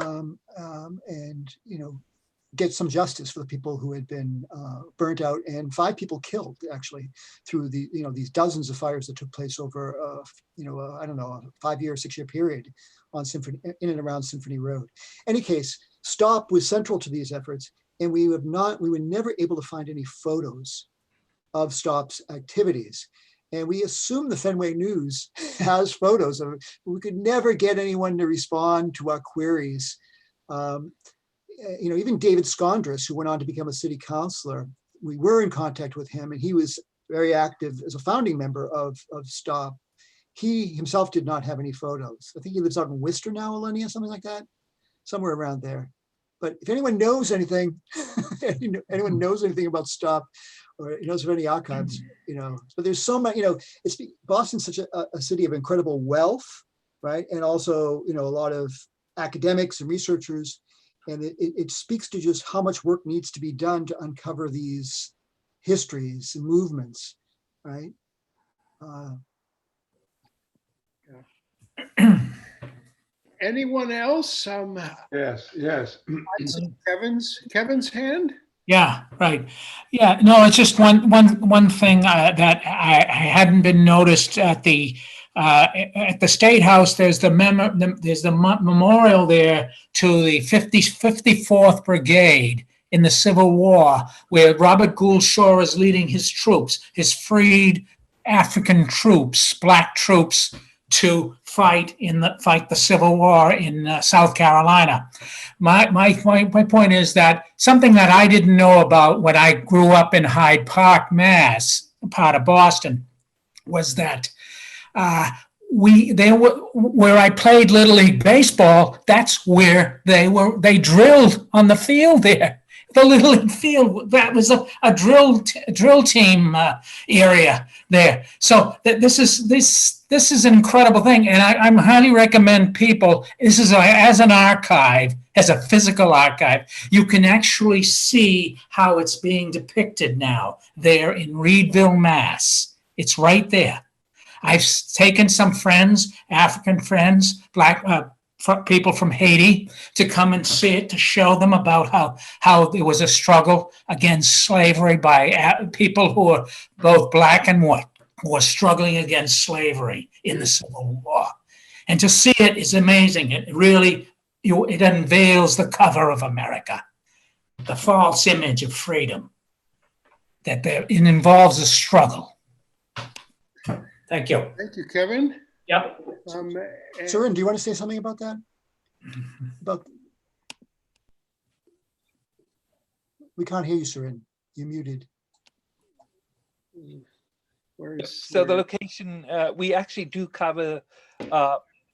get some justice for the people who had been burnt out, and 5 people killed actually through these dozens of fires that took place over I don't know, a 5-year, 6-year period on in and around Symphony Road. Any case, STOP was central to these efforts. And we were never able to find any photos of STOP's activities. And we assume the Fenway News has photos of it. We could never get anyone to respond to our queries. Even David Scondras, who went on to become a city councilor, we were in contact with him, and he was very active as a founding member of STOP. He himself did not have any photos. I think he lives out in Worcester now, Elenia, something like that, somewhere around there. But if anyone knows anything, anyone knows anything about STOP, or knows of any archives, but there's so much, Boston's such a city of incredible wealth, right? And also, a lot of academics and researchers, and it speaks to just how much work needs to be done to uncover these histories and movements, right? Anyone else? Yes. Kevin's hand? Yeah, right. Yeah, no, it's just one thing that I hadn't been noticed at the State House. There's the memorial there to the 54th Brigade in the Civil War, where Robert Gould Shaw is leading his troops, his freed African troops, black troops, to fight the Civil War in South Carolina. My point is that something that I didn't know about when I grew up in Hyde Park, Mass, part of Boston, was that where I played Little League baseball. That's where they drilled on the field there. The Little League field, that was a drill team area there. So this is an incredible thing, and I highly recommend people. This is as an archive, as a physical archive, you can actually see how it's being depicted now there in Reedville, Mass. It's right there. I've taken some friends, African friends, black people from Haiti, to come and see it, to show them about how there was a struggle against slavery by people who are both black and white, who are struggling against slavery in the Civil War. And to see it is amazing. It really, it unveils the cover of America, the false image of freedom, that it involves a struggle. Thank you. Thank you, Kevin. Yep. Siren, do you want to say something about that? We can't hear you, Siren. You're muted. So the location, we actually do cover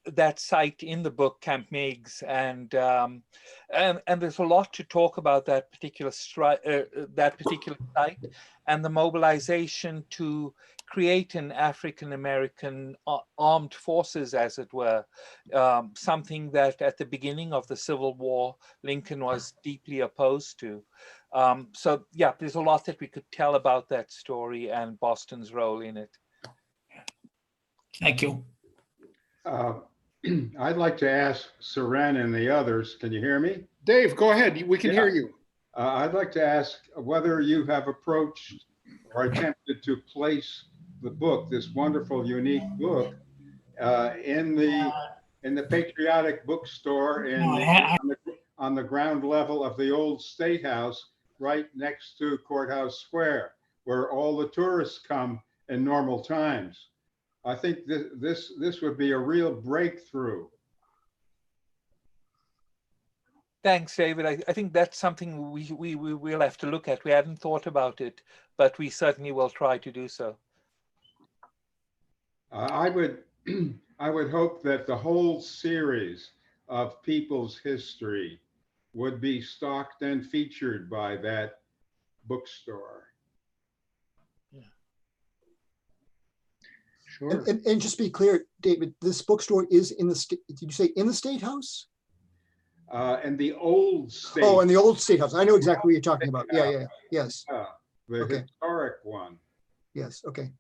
that site in the book, Camp Meigs, and there's a lot to talk about that particular site and the mobilization to create an African-American armed forces, as it were, something that at the beginning of the Civil War, Lincoln was deeply opposed to. So yeah, there's a lot that we could tell about that story and Boston's role in it. Thank you. I'd like to ask Siren and the others, can you hear me? Dave, go ahead. We can hear you. I'd like to ask whether you have approached or attempted to place the book, this wonderful, unique book, in the patriotic bookstore on the ground level of the old State House, right next to Courthouse Square, where all the tourists come in normal times. I think this would be a real breakthrough. Thanks, David. I think that's something we will have to look at. We hadn't thought about it, but we certainly will try to do so. I would hope that the whole series of People's History would be stocked and featured by that bookstore. Yeah. Sure. And just be clear, David, this bookstore is in the state. Did you say in the State House? And the old State. Oh, in the old State House. I know exactly what you're talking about. Yeah. Yes. The historic one. Yes. Okay.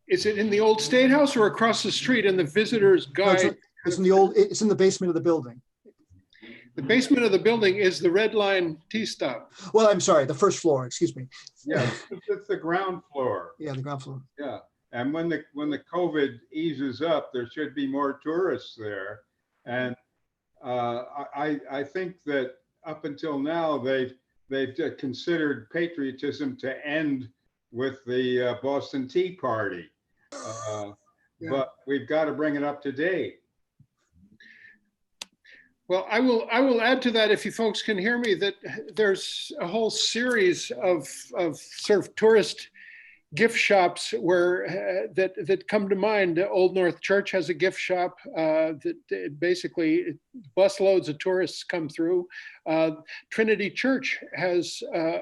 Is it in the old State House or across the street in the visitor's guide? No, it's in the old. It's in the basement of the building. The basement of the building is the Red Line Tea Stop. Well, I'm sorry, the first floor. Excuse me. Yeah, it's the ground floor. Yeah, the ground floor. Yeah, and when the COVID eases up, there should be more tourists there, and I think that up until now they've considered patriotism to end with the Boston Tea Party, but we've got to bring it up to date. Well, I will add to that, if you folks can hear me, that there's a whole series of sort of tourist gift shops where that come to mind. Old North Church has a gift shop that basically busloads of tourists come through. Trinity Church has a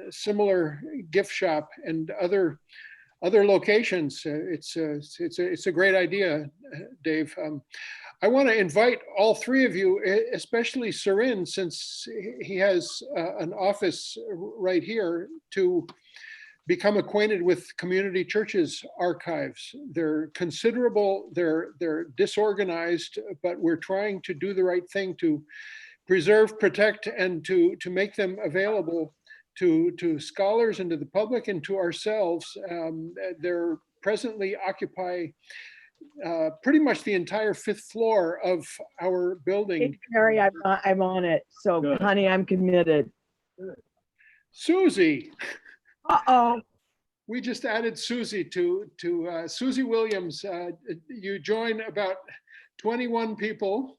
similar gift shop, and other locations. It's a great idea, Dave. I want to invite all three of you, especially Siren, since he has an office right here, to become acquainted with community churches' archives. They're considerable, they're disorganized, but we're trying to do the right thing to preserve, protect, and to make them available to scholars and to the public and to ourselves. They're presently occupy pretty much the entire 5th floor of our building. Hey, Terry, I'm on it. So, Good. honey, I'm committed. Susie. Uh-oh. We just added Susie to Susie Williams. You join about 21 people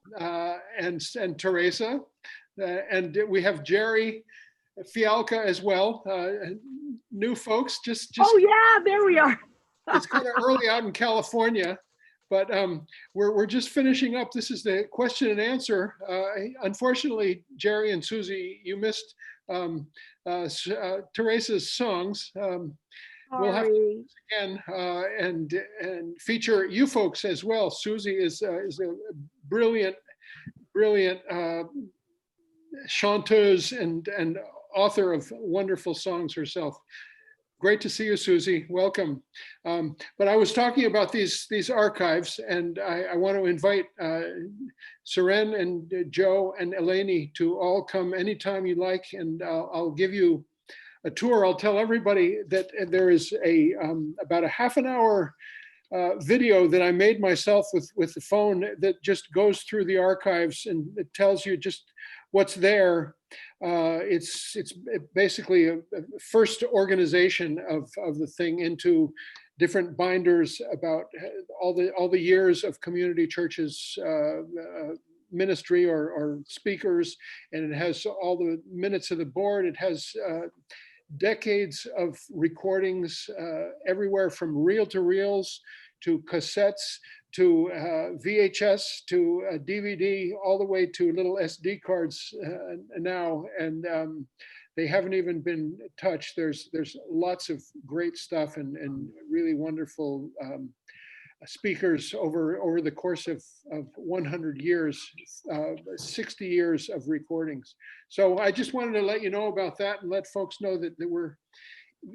and Teresa. And we have Jerry Fialka as well. New folks, just Oh, yeah, there we are. it's kind of early out in California, but we're just finishing up. This is the question and answer. Unfortunately, Jerry and Susie, you missed Teresa's songs. We'll have to do this again and feature you folks as well. Susie is a brilliant chanteuse and author of wonderful songs herself. Great to see you, Susie. Welcome. But I was talking about these archives, and I want to invite Siren and Joe and Eleni to all come anytime you like, and I'll give you a tour. I'll tell everybody that there is about a half an hour video that I made myself with the phone that just goes through the archives, and it tells you just what's there. It's basically a first organization of the thing into different binders about all the years of community churches ministry or speakers, and it has all the minutes of the board. It has decades of recordings everywhere from reel to reels to cassettes to VHS to DVD, all the way to little SD cards now, and they haven't even been touched. There's lots of great stuff and really wonderful speakers over the course of 100 years, 60 years of recordings. So I just wanted to let you know about that and let folks know that we're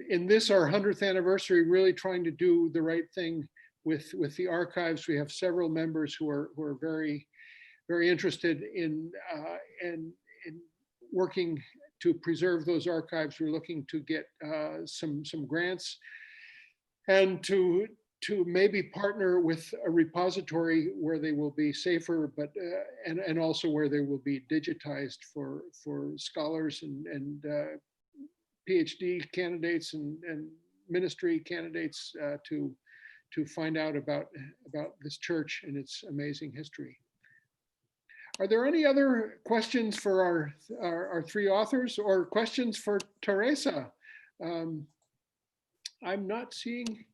in this, our 100th anniversary, really trying to do the right thing with the archives. We have several members who are very, very interested in working to preserve those archives. We're looking to get some grants and to maybe partner with a repository where they will be safer, but and also where they will be digitized for scholars and PhD candidates and ministry candidates to find out about this church and its amazing history. Are there any other questions for our three authors or questions for Teresa? I'm not seeing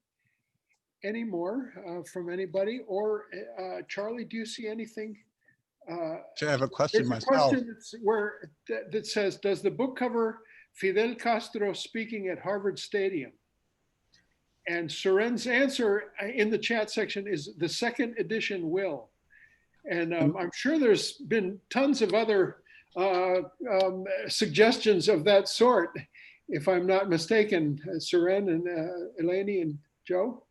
any more from anybody, or Charlie, do you see anything? I have a question There's myself. a question that says, does the book cover Fidel Castro speaking at Harvard Stadium? And Siren's answer in the chat section is the second edition will. And I'm sure there's been tons of other suggestions of that sort, if I'm not mistaken, Siren and Eleni and Joe.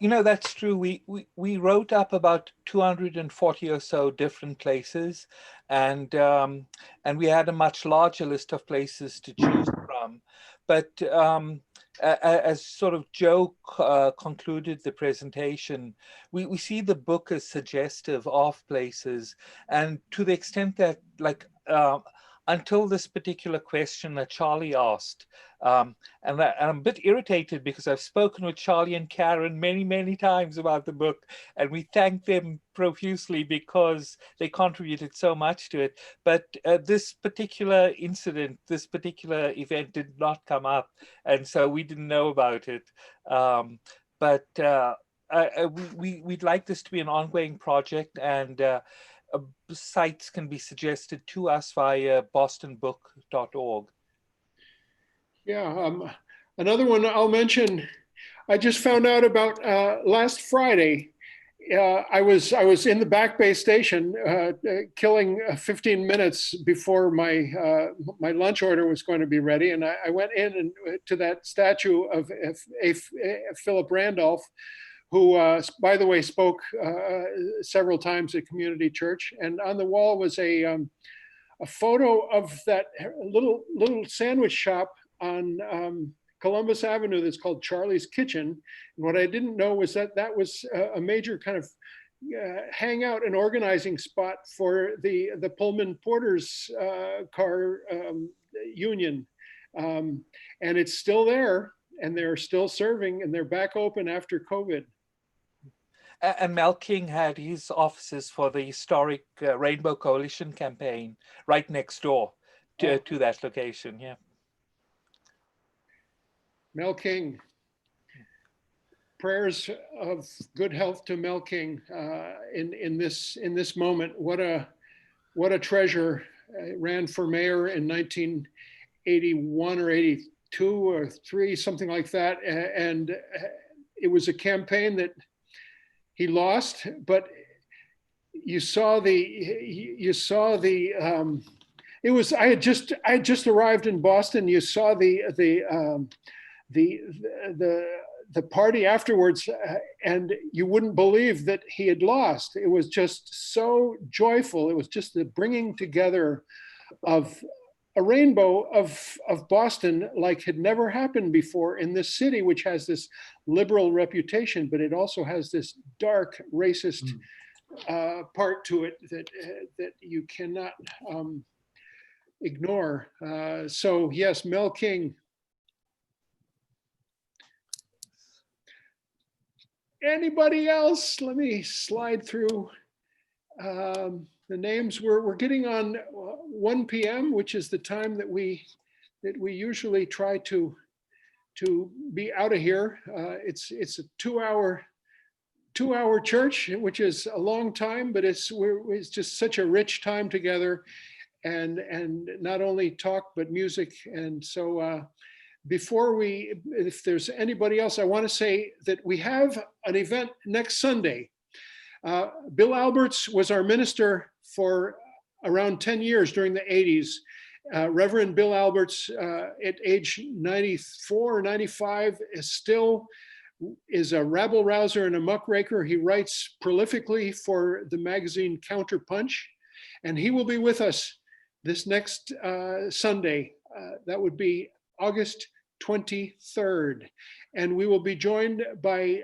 Yeah, that's true. We wrote up about 240 or so different places, and we had a much larger list of places to choose from. But as sort of Joe concluded the presentation, we see the book as suggestive of places, and to the extent that, like, until this particular question that Charlie asked, and I'm a bit irritated because I've spoken with Charlie and Karen many, many times about the book, and we thank them profusely because they contributed so much to it. But this particular incident, this particular event did not come up, and so we didn't know about it. But we'd like this to be an ongoing project, and sites can be suggested to us via bostonbook.org. Yeah, another one I'll mention, I just found out about last Friday I was in the Back Bay station, killing 15 minutes before my lunch order was going to be ready, and I went in and to that statue of Philip Randolph, who, by the way, spoke several times at Community Church. And on the wall was a photo of that little sandwich shop on Columbus Avenue that's called Charlie's Kitchen. And what I didn't know was that that was a major kind of hangout and organizing spot for the Pullman Porters car union. And it's still there, and they're still serving, and they're back open after COVID. And Mel King had his offices for the historic Rainbow Coalition campaign right next door to that location. Yeah. Mel King. Prayers of good health to Mel King in this moment. What a treasure. Ran for mayor in 1981 or 82 or 3, something like that, and it was a campaign that he lost, but you saw the it was I had just arrived in Boston. You saw the party afterwards, and you wouldn't believe that he had lost. It was just so joyful. It was just the bringing together of a rainbow of Boston like had never happened before in this city, which has this liberal reputation, but it also has this dark racist part to it that you cannot ignore. So yes, Mel King. Anybody else? Let me slide through the names. We're getting on 1 p.m., which is the time that we usually try to be out of here. It's a 2-hour church, which is a long time, but it's just such a rich time together, and not only talk but music. And so if there's anybody else, I want to say that we have an event next Sunday. Bill Alberts was our minister for around 10 years during the 80s. Reverend Bill Alberts, at age 94 or 95, is a rabble rouser and a muckraker. He writes prolifically for the magazine Counterpunch, and he will be with us this next Sunday. That would be August 23rd. And we will be joined by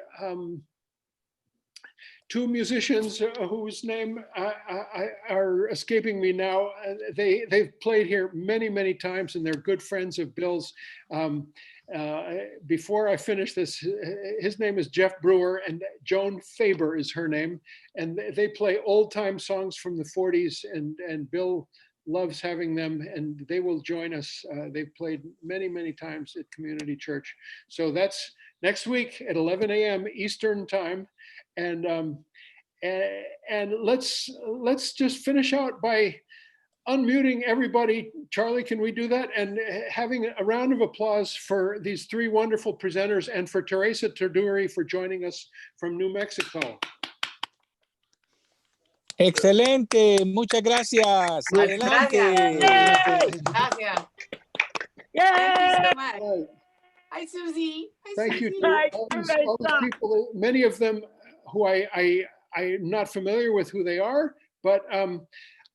2 musicians whose name are escaping me now. They've played here many, many times, and they're good friends of Bill's. Before I finish this, his name is Jeff Brewer, and Joan Faber is her name. And they play old time songs from the 40s, and Bill loves having them, and they will join us. They've played many, many times at Community Church. So that's next week at 11 a.m. Eastern time. And let's just finish out by unmuting everybody. Charlie, can we do that? And having a round of applause for these 3 wonderful presenters, and for Teresa Tudury for joining us from New Mexico. Excelente, muchas gracias. Adelante. Gracias. Yay! Thank you so much. Hi, Susie. Thank you Susie. to all these people, many of them who I'm not familiar with who they are, but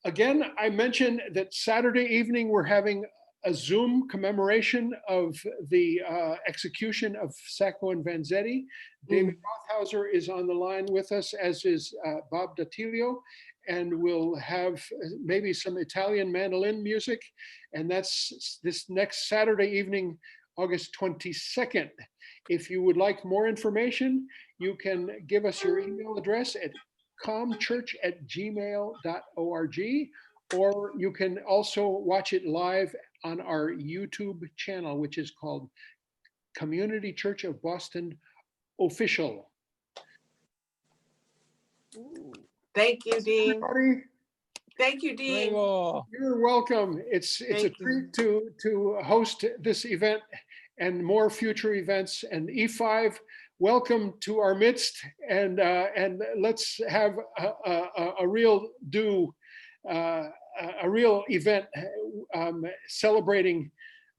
again, I mentioned that Saturday evening we're having a Zoom commemoration of the execution of Sacco and Vanzetti. David Rothhauser is on the line with us, as is Bob Datilio, and we'll have maybe some Italian mandolin music, and that's this next Saturday evening, August 22nd. If you would like more information, you can give us your email address at comchurch@gmail.org, or you can also watch it live on our YouTube channel, which is called Community Church of Boston Official. Thank you, Dean. Everybody, Thank you, Dean. you're welcome. It's a treat to host this event and more future events. And E5 welcome to our midst, and let's have a real a real event celebrating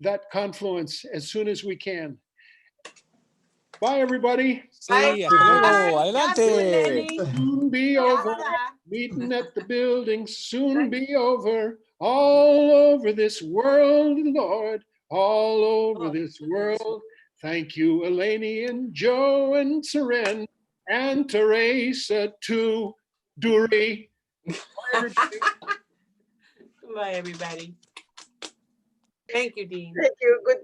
that confluence as soon as we can. Bye, everybody. Sí, hasta luego. Adelante. Soon be over. Meeting at the building, soon be over. All over this world, Lord. All over this world. Thank you, Eleni and Joe and Siren and Teresa, Tudury. Bye, everybody. Thank you, Dean. Thank you. Good.